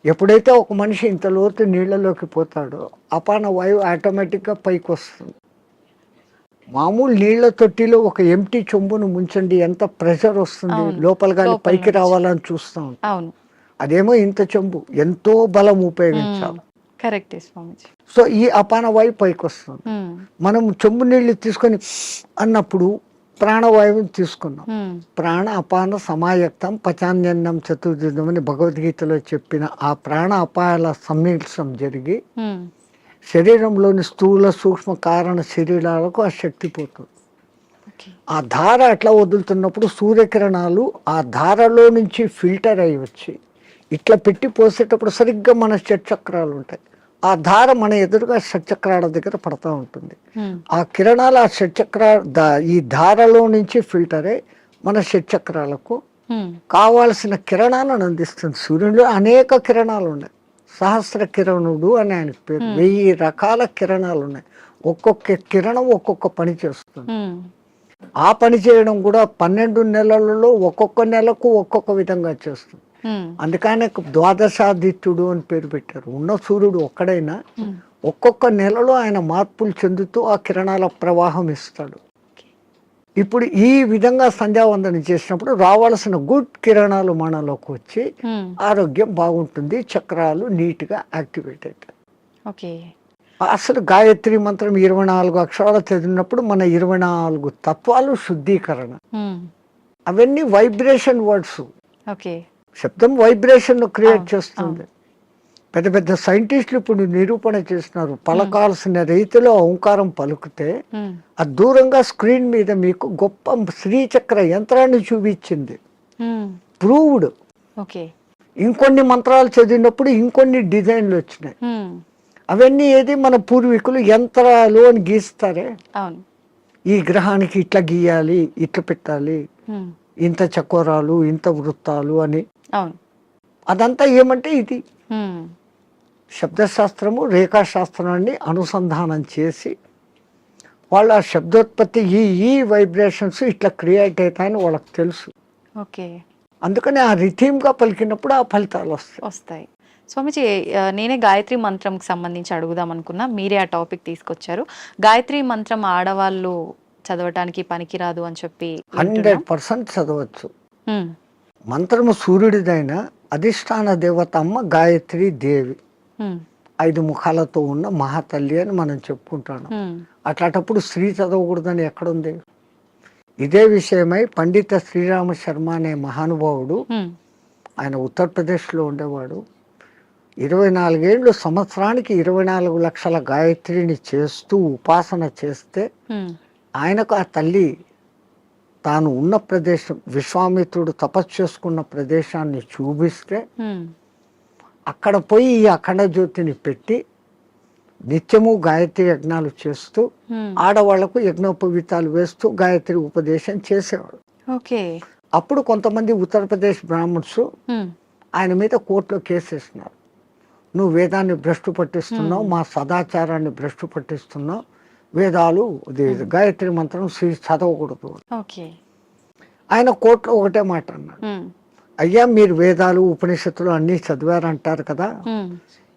S2: ఎప్పుడైతే ఒక మనిషి ఇంత లోతు నీళ్లలోకి పోతాడో అపాన వాయువు ఆటోమేటిక్గా పైకి వస్తుంది. మామూలు నీళ్ల తొట్టిలో ఒక ఎంటీ చెంబును ముంచండి, ఎంత ప్రెషర్ వస్తుంది, లోపల గాలి పైకి రావాలని చూస్తాం. అదేమో ఇంత చెంబు, ఎంతో బలం ఉపయోగించాలి. సో ఈ అపాన వాయువు పైకి వస్తుంది. మనం చెంబు నీళ్లు తీసుకొని అన్నప్పుడు ప్రాణవాయువుని తీసుకున్నాం. ప్రాణ అపాన సమాయక్తం పచాన్యన్నం చతుర్దినం అని భగవద్గీతలో చెప్పిన ఆ ప్రాణ అపాయాల సమ్మిళనం జరిగి శరీరంలోని స్థూల సూక్ష్మ కారణ శరీరాలకు ఆ శక్తి పోతుంది. ఆ ధార అట్లా వదులుతున్నప్పుడు సూర్యకిరణాలు ఆ ధారలో నుంచి ఫిల్టర్ అయ్యి వచ్చి ఇట్లా పెట్టి పోసేటప్పుడు సరిగ్గా మన షట్చక్రాలు ఉంటాయి. ఆ ధార మన ఎదురుగా షట్చక్రాల దగ్గర పడతా ఉంటుంది. ఆ కిరణాలు ఆ ఈ ధారలో నుంచి ఫిల్టర్ అయ్యి మన షట్చక్రాలకు కావాల్సిన కిరణాలను అందిస్తుంది. సూర్యుడిలో అనేక కిరణాలు ఉన్నాయి. సహస్ర కిరణుడు అని ఆయనకు పేరు. 1000 రకాల కిరణాలు ఉన్నాయి. ఒక్కొక్క కిరణం ఒక్కొక్క పని చేస్తుంది. ఆ పని చేయడం కూడా 12 నెలలలో ఒక్కొక్క నెలకు ఒక్కొక్క విధంగా చేస్తుంది. అందుకనే ద్వాదశాదిత్యుడు అని పేరు పెట్టారు. ఉన్న సూర్యుడు ఒక్కడైనా ఒక్కొక్క నెలలో ఆయన మార్పులు చెందుతూ ఆ కిరణాల ప్రవాహం ఇస్తాడు. ఇప్పుడు ఈ విధంగా సంధ్యావందనం చేసినప్పుడు రావాల్సిన గుడ్ కిరణాలు మనలోకి వచ్చి ఆరోగ్యం బాగుంటుంది, చక్రాలు నీట్ గా యాక్టివేట్ అవుతాయి. అసలు గాయత్రి మంత్రం 24 అక్షరాలు చదివినప్పుడు మన 24 తత్వాలు శుద్ధీకరణ. అవన్నీ వైబ్రేషన్ వర్డ్స్. శబ్దం వైబ్రేషన్ క్రియేట్ చేస్తుంది. పెద్ద పెద్ద సైంటిస్టులు ఇప్పుడు నిరూపణ చేస్తున్నారు. పలకాల్సిన రీతిలో ఓంకారం పలుకుతే అది దూరంగా స్క్రీన్ మీద మీకు గొప్ప శ్రీచక్ర యంత్రాన్ని చూపించింది. ప్రూవ్డ్. ఇంకొన్ని మంత్రాలు చదివినప్పుడు ఇంకొన్ని డిజైన్లు వచ్చినాయి. అవన్నీ ఏది మన పూర్వీకులు యంత్రాలు అని గీస్తారే, ఈ గ్రహానికి ఇట్లా గీయాలి, ఇట్లా పెట్టాలి, ఇంత చకోరాలు, ఇంత వృత్తాలు అని. అదంతా ఏమంటే ఇది శబ్దశాస్త్రము రేఖాశాస్త్రాన్ని అనుసంధానం చేసి వాళ్ళ శబ్దోత్పత్తి ఈ వైబ్రేషన్స్ ఇట్లా క్రియేట్ అవుతాయని వాళ్ళకి తెలుసు. అందుకని ఆ రిథీమ్గా పలికినప్పుడు ఆ ఫలితాలు
S1: వస్తాయి. స్వామిజీ, నేనే గాయత్రి మంత్రంకి సంబంధించి అడుగుదాం అనుకున్నా, మీరే ఆ టాపిక్ తీసుకొచ్చారు. గాయత్రి మంత్రం ఆడవాళ్ళు చదవటానికి పనికిరాదు అని చెప్పి
S2: 100% చదవచ్చు. మంత్రము సూర్యుడిదైన అధిష్టాన దేవత అమ్మ గాయత్రి దేవి, 5 ముఖాలతో ఉన్న మహాతల్లి అని మనం చెప్పుకుంటాను. అట్లాంటప్పుడు స్త్రీ చదవకూడదని ఎక్కడుంది? ఇదే విషయమై పండిత శ్రీరామ శర్మ అనే మహానుభావుడు, ఆయన ఉత్తరప్రదేశ్లో ఉండేవాడు, 24 ఏళ్ళు సంవత్సరానికి 24 లక్షల గాయత్రిని చేస్తూ ఉపాసన చేస్తే ఆయనకు ఆ తల్లి తాను ఉన్న ప్రదేశం, విశ్వామిత్రుడు తపస్సు చేసుకున్న ప్రదేశాన్ని చూపిస్తే అక్కడ పోయి ఈ అఖండ జ్యోతిని పెట్టి నిత్యము గాయత్రి యజ్ఞాలు చేస్తూ ఆడవాళ్లకు యజ్ఞోపవీతాలు వేస్తూ గాయత్రి ఉపదేశం చేసేవాడు. అప్పుడు కొంతమంది ఉత్తరప్రదేశ్ బ్రాహ్మణ్స్ ఆయన మీద కోర్టులో కేసేసినారు. నువ్వు వేదాన్ని భ్రష్టు పట్టిస్తున్నావు, మా సదాచారాన్ని భ్రష్టు పట్టిస్తున్నావు, వేదాలు గాయత్రి మంత్రం చదవకూడదు. ఆయన కోర్టులో ఒకటే మాట అన్నాడు, అయ్యా మీరు వేదాలు ఉపనిషత్తులు అన్నీ చదివారంటారు కదా,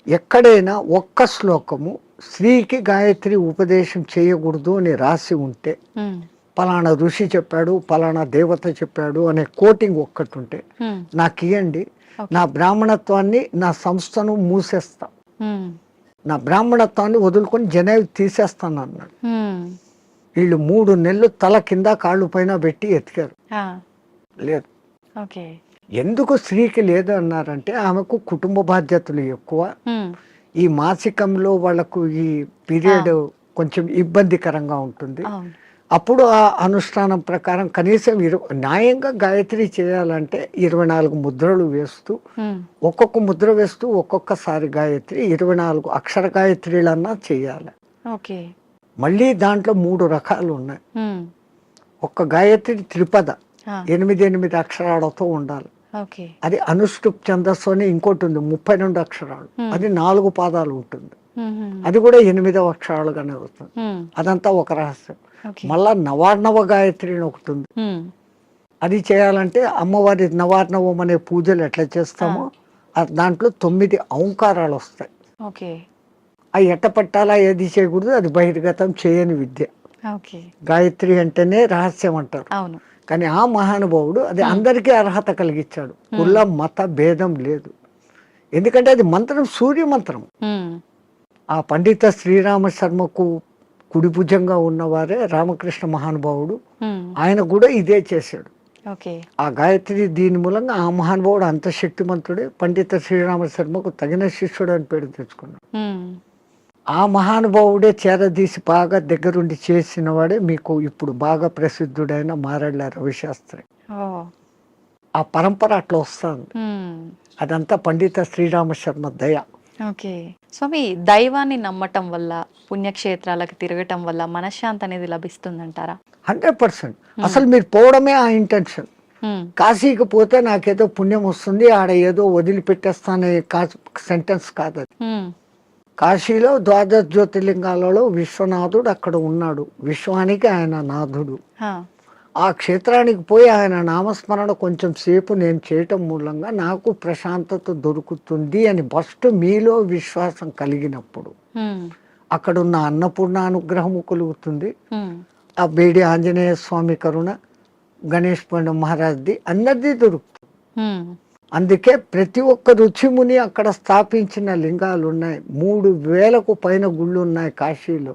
S2: ఎక్కడైనా ఒక్క శ్లోకము స్త్రీకి గాయత్రి ఉపదేశం చేయకూడదు అని రాసి ఉంటే, పలానా ఋషి చెప్పాడు, పలానా దేవత చెప్పాడు అనే కోటింగ్ ఒక్కటి ఉంటే నాకు ఇవ్వండి, నా బ్రాహ్మణత్వాన్ని, నా సంస్థను మూసేస్తా, నా బ్రాహ్మణత్వాన్ని వదులుకొని జనేవి తీసేస్తాను అన్నాడు. వీళ్ళు 3 నెలలు తల కింద కాళ్ళు పైన పెట్టి ఎతికారు, లేదు. ఎందుకు స్త్రీకి లేదు అన్నారంటే ఆమెకు కుటుంబ బాధ్యతలు ఎక్కువ, ఈ మాసికంలో వాళ్ళకు ఈ పీరియడ్ కొంచెం ఇబ్బందికరంగా ఉంటుంది. అప్పుడు ఆ అనుష్ఠానం ప్రకారం కనీసం న్యాయంగా గాయత్రి చేయాలంటే 24 ముద్రలు వేస్తూ, ఒక్కొక్క ముద్ర వేస్తూ ఒక్కొక్కసారి గాయత్రి 24 అక్షర గాయత్రిలన్నా చేయాలి. మళ్ళీ దాంట్లో 3 రకాలు ఉన్నాయి. ఒక్క గాయత్రి త్రిపద 8 అక్షరాలతో ఉండాలి. అది అనుష్టుప్ ఛందస్సు అని ఇంకోటి ఉంది, 32 అక్షరాలు, అది 4 పాదాలు ఉంటుంది, అది కూడా 8వ అక్షరాలుగానే వస్తుంది. అదంతా ఒక రహస్యం. మళ్ళా నవార్ణవ గాయత్రి అని ఒకటి ఉంది, అది చేయాలంటే అమ్మవారి నవార్ణవం అనే పూజలు ఎట్లా చేస్తామో దాంట్లో 9 ఔంకారాలు వస్తాయి. అవి ఎట్ట పట్టాలా, ఏది చేయకూడదు, అది బహిర్గతం చేయని విద్య. గాయత్రి అంటేనే రహస్యం అంటారు. కానీ ఆ మహానుభావుడు అది అందరికీ అర్హత కలిగించాడు. కుల మత భేదం లేదు, ఎందుకంటే అది మంత్రం సూర్య మంత్రం. ఆ పండిత శ్రీరామ శర్మకు కుడి భుజంగా ఉన్నవారే రామకృష్ణ మహానుభావుడు, ఆయన కూడా ఇదే చేశాడు. ఆ గాయత్రి దీని మూలంగా ఆ మహానుభావుడు అంత శక్తిమంతుడే. పండిత శ్రీరామ శర్మకు తగిన శిష్యుడు అని పేరు తెచ్చుకున్నాడు. ఆ మహానుభావుడే చేరదీసి బాగా దగ్గరుండి చేసిన వాడే మీకు ఇప్పుడు బాగా ప్రసిద్ధుడైన మారెళ్ళ రవిశాస్త్రి. ఆ పరంపర అట్లా వస్తుంది. అదంతా పండిత శ్రీరామ శర్మ దయ.
S1: స్వామి, దైవాన్ని నమ్మటం వల్ల, పుణ్యక్షేత్రాలకు తిరగటం వల్ల మనశ్శాంతి అనేది లభిస్తుందంటారా?
S2: 100%. అసలు మీరు పోవడమే ఆ ఇంటెన్షన్. కాశీకి పోతే నాకేదో పుణ్యం వస్తుంది, ఆడ ఏదో వదిలిపెట్టేస్తానే సెంటెన్స్ కాదు అది. కాశీలో 12 జ్యోతిర్లింగాలలో విశ్వనాథుడు అక్కడ ఉన్నాడు, విశ్వానికి ఆయన నాథుడు. ఆ క్షేత్రానికి పోయి ఆయన నామస్మరణ కొంచెం సేపు నేను చేయటం మూలంగా నాకు ప్రశాంతత దొరుకుతుంది అని ఫస్ట్ మీలో విశ్వాసం కలిగినప్పుడు అక్కడున్న అన్నపూర్ణ అనుగ్రహము కలుగుతుంది. ఆ బేడి ఆంజనేయ స్వామి కరుణ, గణేష్ పండ మహారాజ్ది అందరిది దొరుకుతుంది. అందుకే ప్రతి ఒక్క రుచిముని అక్కడ స్థాపించిన లింగాలు ఉన్నాయి. 3000కు పైన గుళ్ళు ఉన్నాయి కాశీలో.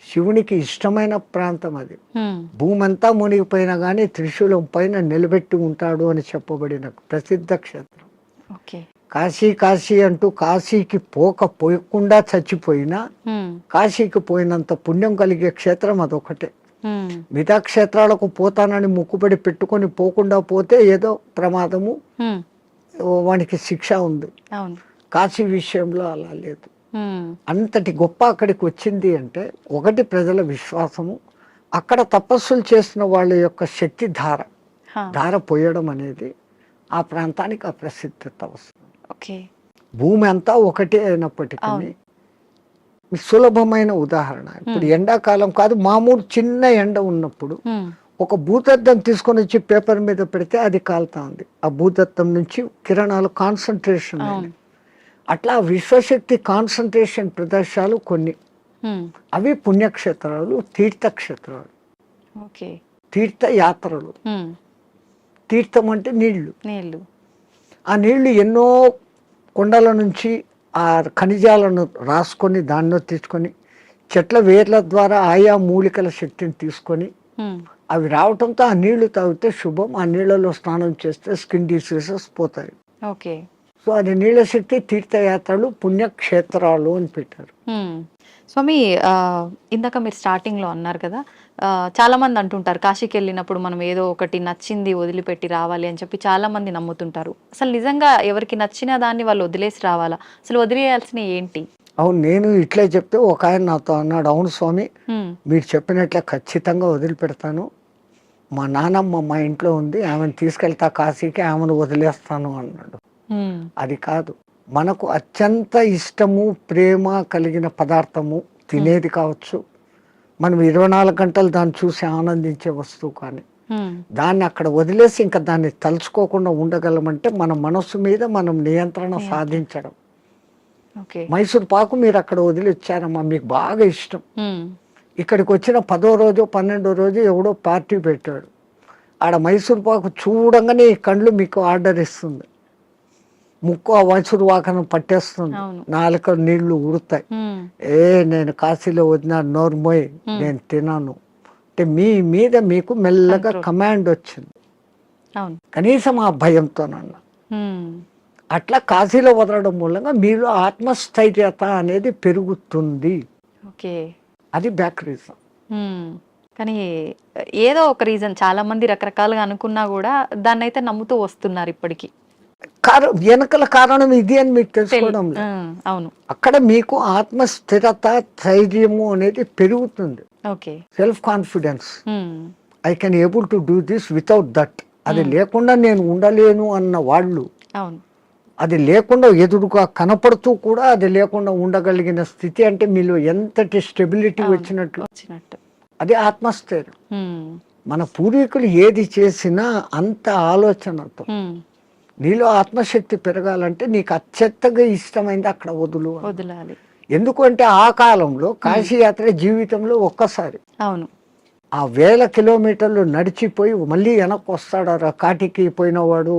S2: శివునికి ఇష్టమైన ప్రాంతం అది.
S1: ఉమ్,
S2: భూమి అంతా మునిగిపోయినా కానీ త్రిశూలం పైన నిలబెట్టి ఉంటాడు అని చెప్పబడిన ప్రసిద్ధ క్షేత్రం.
S1: ఓకే.
S2: కాశీ కాశీ అంటూ కాశీకి పోయకుండా చచ్చిపోయినా
S1: ఉమ్,
S2: కాశీకి పోయినంత పుణ్యం కలిగే క్షేత్రం అదొకటే.
S1: ఉమ్,
S2: మిగతా క్షేత్రాలకు పోతానని ముక్కుబడి పెట్టుకొని పోకుండా పోతే ఏదో ప్రమాదము,
S1: ఉమ్,
S2: వానికి శిక్ష ఉంది.
S1: అవును.
S2: కాశీ విషయంలో అలా లేదు.
S1: ఉమ్,
S2: అంతటి గొప్ప అక్కడికి వచ్చింది అంటే ఒకటి ప్రజల విశ్వాసము, అక్కడ తపస్సులు చేసిన వాళ్ళ యొక్క శక్తి
S1: హా,
S2: ధార పోయడం అనేది ఆ ప్రాంతానికి ఆ ప్రసిద్ధత వస్తుంది.
S1: ఓకే.
S2: భూమి అంతా ఒకటే అయినప్పటికీ
S1: అవును.
S2: సులభమైన ఉదాహరణ, ఇప్పుడు ఎండాకాలం కాదు, మామూలు చిన్న ఎండ ఉన్నప్పుడు
S1: ఉమ్,
S2: ఒక భూతద్దం తీసుకొని వచ్చి పేపర్ మీద పెడితే అది కాలుతా ఉంది. ఆ భూతద్దం నుంచి కిరణాలు కాన్సన్ట్రేషన్
S1: అవును.
S2: అట్లా విశ్వశక్తి కాన్సన్ట్రేషన్ ప్రదేశాలు కొన్ని,
S1: ఉమ్,
S2: అవి పుణ్యక్షేత్రాలు, తీర్థక్షేత్రాలు,
S1: ఓకే.
S2: తీర్థయాత్రలు.
S1: ఉమ్,
S2: తీర్థం అంటే నీళ్లు.
S1: నీళ్ళు.
S2: ఆ నీళ్లు ఎన్నో కొండల నుంచి ఆ ఖనిజాలను రాసుకొని దానిలో తీసుకొని చెట్ల వేర్ల ద్వారా ఆయా మూలికల శక్తిని తీసుకొని
S1: ఉమ్,
S2: అవి రావటంతో ఆ నీళ్లు తాగితే శుభం. ఆ నీళ్లలో స్నానం చేస్తే స్కిన్ డిసీజెస్ పోతాయి.
S1: ఓకే.
S2: సో అది నీళ్ళ శక్తి, తీర్థయాత్రలు, పుణ్యక్షేత్రాలు అని పెట్టారు.
S1: ఉమ్. స్వామి, ఇందాక మీరు స్టార్టింగ్లో అన్నారు కదా, చాలా మంది అంటుంటారు కాశీకి వెళ్ళినప్పుడు మనం ఏదో ఒకటి నచ్చింది వదిలిపెట్టి రావాలి అని చెప్పి చాలా మంది నమ్ముతుంటారు. అసలు నిజంగా ఎవరికి నచ్చిన దాన్ని వాళ్ళు వదిలేసి రావాలా? అసలు వదిలేయాల్సిన ఏంటి?
S2: అవును, నేను ఇట్లే చెప్తే ఒక ఆయన నాతో అన్నాడు, అవును స్వామి
S1: ఉమ్,
S2: మీరు చెప్పినట్లే ఖచ్చితంగా వదిలిపెడతాను. మా నానమ్మ మా ఇంట్లో ఉంది, ఆమెను తీసుకెళ్తా కాశీకి, ఆమెను వదిలేస్తాను అన్నాడు.
S1: ఉమ్,
S2: అది కాదు, మనకు అత్యంత ఇష్టము, ప్రేమ కలిగిన పదార్థము, తినేది కావచ్చు, మనం 24 గంటలు దాన్ని చూసి ఆనందించే వస్తువు, కానీ
S1: ఉమ్,
S2: దాన్ని అక్కడ వదిలేసి ఇంకా దాన్ని తలుచుకోకుండా ఉండగలమంటే మన మనస్సు మీద మనం నియంత్రణ సాధించడం.
S1: ఓకే.
S2: మైసూర్ పాకు మీరు అక్కడ వదిలి వచ్చారమ్మా, మీకు బాగా ఇష్టం.
S1: ఉమ్,
S2: ఇక్కడికి వచ్చిన 10వ రోజు 12వ రోజు ఎవడో పార్టీ పెట్టాడు, ఆడ మైసూర్ పాకు చూడంగానే ఈ కళ్ళు మీకు ఆర్డర్ ఇస్తుంది, ముక్కు ఆ మైసూర్ పాకను పట్టేస్తుంది,
S1: అవును.
S2: నాలుక నీళ్లు ఉరుతాయి.
S1: ఉమ్,
S2: నేను కాశీలో వదిన నోర్మోయ్ నేను తినాను అంటే మీ మీద మీకు మెల్లగా
S1: Control.
S2: కమాండ్ వచ్చింది,
S1: అవును.
S2: కనీసం ఆ భయంతోనన్నా.
S1: ఉమ్,
S2: అట్లా కాశీలో వదలడం మూలంగా మీలో ఆత్మస్థైర్యత అనేది పెరుగుతుంది.
S1: ఓకే.
S2: అది బ్యాక్ రీజన్.
S1: ఉమ్, కానీ ఏదో ఒక రీజన్, చాలా మంది రకరకాలుగా అనుకున్నా కూడా దాన్ని అయితే నమ్ముతూ వస్తున్నారు ఇప్పటికి.
S2: వెనకల కారణం ఇది అని మీకు తెలుసుకోవడం లేదు.
S1: అవును.
S2: అక్కడ మీకు ఆత్మస్థిరత, ధైర్యము అనేది పెరుగుతుంది.
S1: Okay.
S2: Self confidence,
S1: um,
S2: I can able to do this without that. అది లేకుండా నేను ఉండలేను అన్న వాళ్ళు,
S1: అవును.
S2: అది లేకుండా ఎదురుగా కనపడుతూ కూడా అది లేకుండా ఉండగలిగిన స్థితి అంటే మీలో ఎంతటి స్టెబిలిటీ వచ్చినట్లు, అది ఆత్మస్థైర్యం.
S1: ఉమ్,
S2: మన పూర్వీకులు ఏది చేసినా అంత ఆలోచనతో.
S1: ఉమ్,
S2: నీలో ఆత్మశక్తి పెరగాలంటే నీకు అత్యంతగా ఇష్టమైంది అక్కడ
S1: వదలాలి.
S2: ఎందుకంటే ఆ కాలంలో కాశీయాత్ర జీవితంలో ఒక్కసారి.
S1: అవును.
S2: ఆ 1000 కిలోమీటర్లు నడిచిపోయి మళ్ళీ వెనక్కి వస్తాడు. కాటికి పోయినవాడు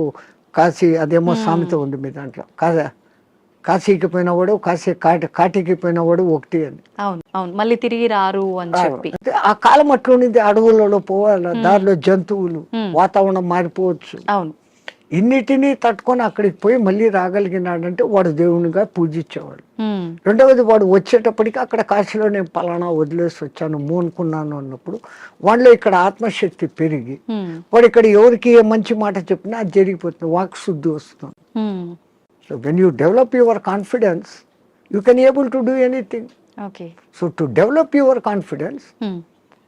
S2: కాశీ, అదేమో సామెత ఉంది మీ దాంట్లో, కాశీకి పోయినవాడు కాటికి పోయినవాడు ఒకటి అని.
S1: అవును, అవును, మళ్ళీ తిరిగి రారు అని చెప్పి.
S2: ఆ కాలం అట్లుండింది, అడవులలో పోవాలి, దారిలో జంతువులు, వాతావరణం మారిపోవచ్చు.
S1: అవును.
S2: ఇన్నిటినీ తట్టుకొని అక్కడికి పోయి మళ్ళీ రాగలిగినాడంటే వాడు దేవునిగా పూజించేవాడు.
S1: ఉమ్,
S2: రెండవది, వాడు వచ్చేటప్పటికి అక్కడ కాశీలో నేను పలానా వదిలేసి వచ్చాను మోనుకున్నాను అన్నప్పుడు వాళ్ళలో ఇక్కడ ఆత్మశక్తి పెరిగి
S1: ఉమ్,
S2: వాడు ఇక్కడ ఎవరికి ఏ మంచి మాట చెప్పినా అది జరిగిపోతుంది, వాక్ శుద్ధి వస్తుంది.
S1: Um,
S2: so when you develop your confidence you can able to do anything.
S1: Okay.
S2: So to develop your confidence
S1: um,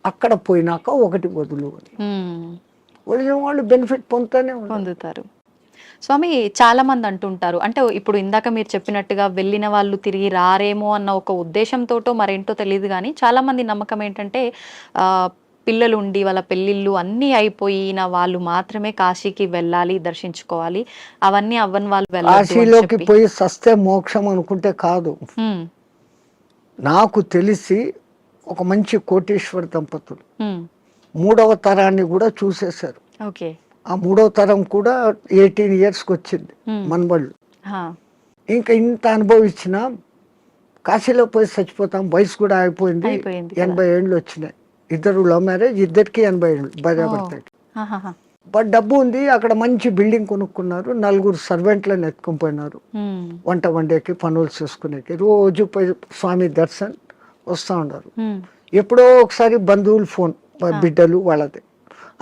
S2: అక్కడ పోయినాక ఒకటి వదిలిన వాళ్ళు బెనిఫిట్
S1: పొందుతారు. స్వామి, చాలా మంది అంటుంటారు, అంటే ఇప్పుడు ఇందాక మీరు చెప్పినట్టుగా వెళ్ళిన వాళ్ళు తిరిగి రారేమో అన్న ఒక ఉద్దేశంతోటో మరేంటో తెలియదు, కానీ చాలా మంది నమ్మకం ఏంటంటే పిల్లలు ఉండి వాళ్ళ పెళ్ళిళ్ళు అన్నీ అయిపోయిన వాళ్ళు మాత్రమే కాశీకి వెళ్ళాలి, దర్శించుకోవాలి, అవన్నీ అవ్వని వాళ్ళు
S2: కాశీలోకి పోయి సస్తే మోక్షం అనుకుంటే కాదు. నాకు తెలిసి ఒక మంచి కోటీశ్వర దంపతులు 3వ తరాన్ని కూడా చూసేశారు.
S1: ఓకే.
S2: ఆ 3వ తరం కూడా 18 yearsకి వచ్చింది మనబళ్ళు. ఇంకా ఇంత అనుభవించిన కాశీలో పోయి చచ్చిపోతాం, వయసు కూడా అయిపోయింది,
S1: అయిపోయింది కదా.
S2: 80 ఏళ్ళు వచ్చినాయి. ఇద్దరు లవ్ మ్యారేజ్, ఇద్దరికి 80 ఏళ్ళు భార్యాభర్తకి.
S1: ఆహాహా.
S2: బట్ డబ్బు ఉంది, అక్కడ మంచి బిల్డింగ్ కొనుక్కున్నారు, 4 సర్వెంట్లను ఎత్తుకొని పోయినారు వంట వండేకి, పనులు చేసుకునేకి. రోజు పోయి స్వామి దర్శన్ వస్తూ ఉన్నారు. ఎప్పుడో ఒకసారి బంధువులు ఫోన్, బిడ్డలు వాళ్ళది.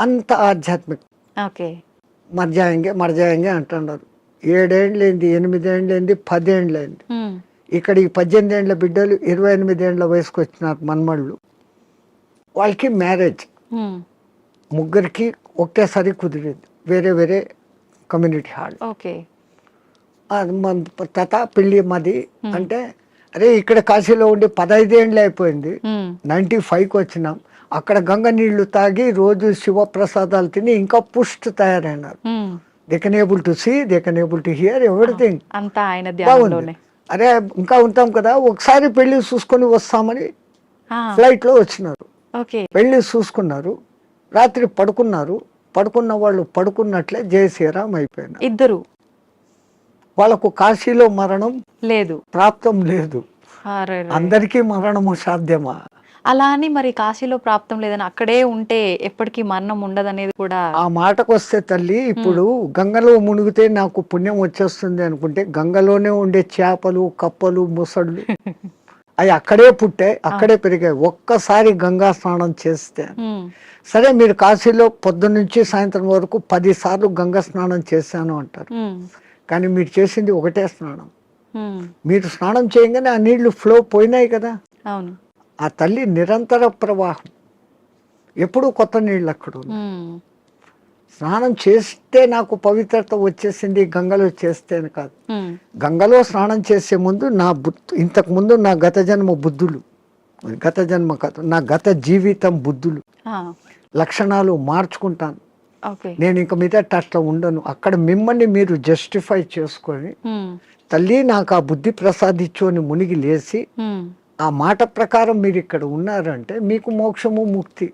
S2: అంత ఆధ్యాత్మిక.
S1: ఓకే.
S2: మర్జాయంగే అంటున్నారు. 7 ఏళ్ళైంది, 8 ఏళ్ళైంది, 10 ఏళ్ళైంది. ఇక్కడ ఈ 18 ఏళ్ళ బిడ్డలు 28 ఏళ్ళ వయసుకు వచ్చినారు మన్మళ్ళు. వాళ్ళకి మ్యారేజ్ ముగ్గురికి ఒకేసారి కుదిరింది, వేరే వేరే కమ్యూనిటీ హాల్.
S1: ఓకే.
S2: తాత పెళ్ళి మాది అంటే, అరే ఇక్కడ కాశీలో ఉండి 15 ఏళ్ళు అయిపోయింది, 95కి వచ్చినాం, అక్కడ గంగ నీళ్లు తాగి రోజు శివప్రసాదాలు తిని ఇంకా పుష్టి తయారైనారు. They can able to see, they can able to hear everything.
S1: అంతా ఆయన ధ్యానంలోనే.
S2: అరే ఇంకా ఉంటాం కదా, ఒకసారి పెళ్లి చూసుకొని వస్తామని ఫ్లైట్ లో వచ్చినారు. పెళ్లి చూసుకున్నారు, రాత్రి పడుకున్నారు. పడుకున్న వాళ్ళు పడుకున్నట్లే జై శ్రీరామ్ అయిపోయినారు
S1: ఇద్దరు.
S2: వాళ్ళకు కాశీలో మరణం
S1: లేదు,
S2: ప్రాప్తం లేదు. అందరికీ మరణము సాధ్యమా?
S1: అలా అని మరి కాశీలో ప్రాప్తం లేదని అక్కడే ఉంటే ఎప్పటికీ మరణం ఉండదనేది కూడా.
S2: ఆ మాటకు వస్తే తల్లి, ఇప్పుడు గంగలో మునిగితే నాకు పుణ్యం వచ్చేస్తుంది అనుకుంటే, గంగలోనే ఉండే చేపలు, కప్పలు, ముసళ్ళు అవి అక్కడే పుట్టాయి, అక్కడే పెరిగాయి. ఒక్కసారి గంగా స్నానం చేస్తే, సరే మీరు కాశీలో పొద్దున్నుంచి సాయంత్రం వరకు 10 సార్లు గంగా స్నానం చేశాను అంటారు, కానీ మీరు చేసింది ఒకటే స్నానం. మీరు స్నానం చేయగానే ఆ నీళ్లు ఫ్లో పోయినాయి కదా.
S1: అవును.
S2: ఆ తల్లి నిరంతర ప్రవాహం, ఎప్పుడూ కొత్త నీళ్ళు అక్కడ ఉన్నాయి. స్నానం చేస్తే నాకు పవిత్రత వచ్చేసింది గంగలో చేస్తేనే కాదు. గంగలో స్నానం చేసే ముందు ఇంతకు ముందు నా గత జన్మ బుద్ధులు, గత జన్మ కాదు, నా గత జీవితం బుద్ధులు, లక్షణాలు మార్చుకుంటాను. నేను ఇంక మీద అట్లా ఉండను. అక్కడ మిమ్మల్ని మీరు జస్టిఫై చేసుకొని, తల్లి నాకు ఆ బుద్ధి ప్రసాదించు అని మునిగి లేచి, ఆ మాట ప్రకారం మీరు ఇక్కడ ఉన్నారంటే మీకు మోక్షము, ముక్తి.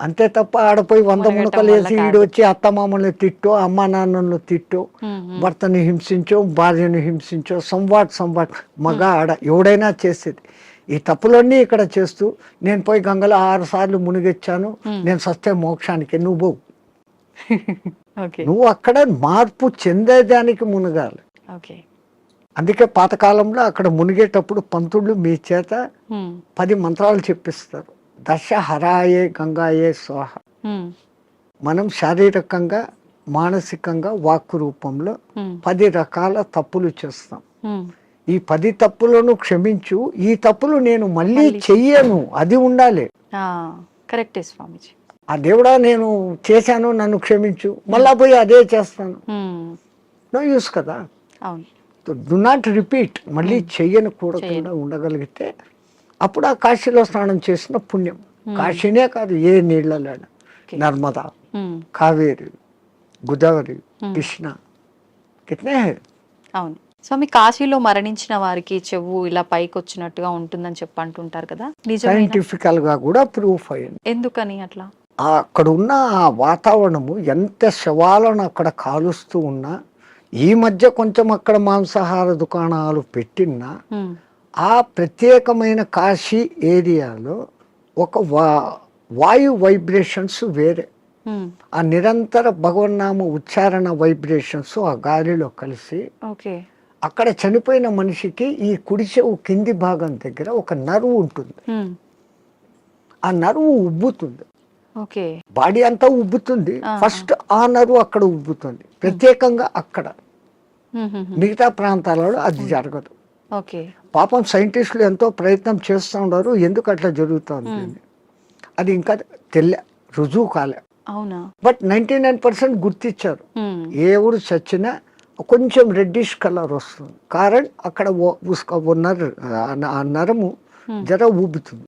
S2: అంతే తప్ప ఆడపోయి 100 మునకలు వేసి ఈడొచ్చి అత్తమామల్ని తిట్టో, అమ్మా నాన్నలను తిట్టో, భర్తని హింసించో, భార్యను హింసించో, సంవాట్ మగ ఆడ ఎవడైనా చేసేది. ఈ తప్పులన్నీ ఇక్కడ చేస్తూ, నేను పోయి గంగలో 6 సార్లు మునిగొచ్చాను, నేను సస్తే మోక్షానికి, నువ్వు నువ్వు అక్కడ మార్పు చెందేదానికి మునగాలి. అందుకే పాతకాలంలో అక్కడ మునిగేటప్పుడు పంతుళ్ళు మీ చేత 10 మంత్రాలు చెప్పిస్తారు. దశ హరాయే గంగాయే స్వాహ. మనం శారీరకంగా, మానసికంగా, వాక్కు రూపంలో 10 రకాల తప్పులు చేస్తాం. ఈ 10 తప్పులను క్షమించు, ఈ తప్పులు నేను మళ్ళీ చెయ్యను, అది ఉండాలి.
S1: కరెక్టే స్వామిజీ.
S2: ఆ దేవుడా నేను చేశాను, నన్ను క్షమించు, మళ్ళా పోయి అదే చేస్తాను, నో యూస్ కదా. Do not repeat. మళ్ళీ చెయ్యను కూడకుండా ఉండగలిగితే అప్పుడు ఆ కాశీలో స్నానం చేసిన పుణ్యం. కాశీనే కాదు, ఏ నీళ్ళలో, నర్మదా, కావేరి, గోదావరి, కృష్ణ, కిట్నే.
S1: అవును స్వామి, కాశీలో మరణించిన వారికి చెవు ఇలా పైకి వచ్చినట్టుగా ఉంటుందని అంటుంటారు కదా,
S2: సైంటిఫికల్ గా కూడా ప్రూఫ్ అయ్యింది.
S1: ఎందుకని అట్లా?
S2: అక్కడ ఉన్న ఆ వాతావరణము, ఎంత శవాలను అక్కడ కాలుస్తూ ఉన్నా, ఈ మధ్య కొంచెం అక్కడ మాంసాహార దుకాణాలు పెట్టినా, ఆ ప్రత్యేకమైన కాశీ ఏరియాలో ఒక వాయు వైబ్రేషన్స్ వేరే, ఆ నిరంతర భగవన్నామ ఉచ్చారణ వైబ్రేషన్స్ ఆ గాలిలో కలిసి, అక్కడ చనిపోయిన మనిషికి ఈ కుడి చెవు కింది భాగం దగ్గర ఒక నరువు ఉంటుంది. ఆ నరువు ఉబ్బుతుంది, బాడీ అంతా ఉబ్బుతుంది. ఫస్ట్ ఆ నరువు అక్కడ ఉబ్బుతుంది, ప్రత్యేకంగా అక్కడ. మిగతా ప్రాంతాలలో అది జరగదు. పాపం సైంటిస్టులు ఎంతో ప్రయత్నం చేస్తూ ఉన్నారు, ఎందుకు అట్లా జరుగుతుంది అది ఇంకా రుజువు కాలే. బట్ 99% గుర్తించారు. ఎవరు చచ్చినా కొంచెం రెడ్డిష్ కలర్ వస్తుంది, కారణం అక్కడ నరము జర ఊబుతుంది.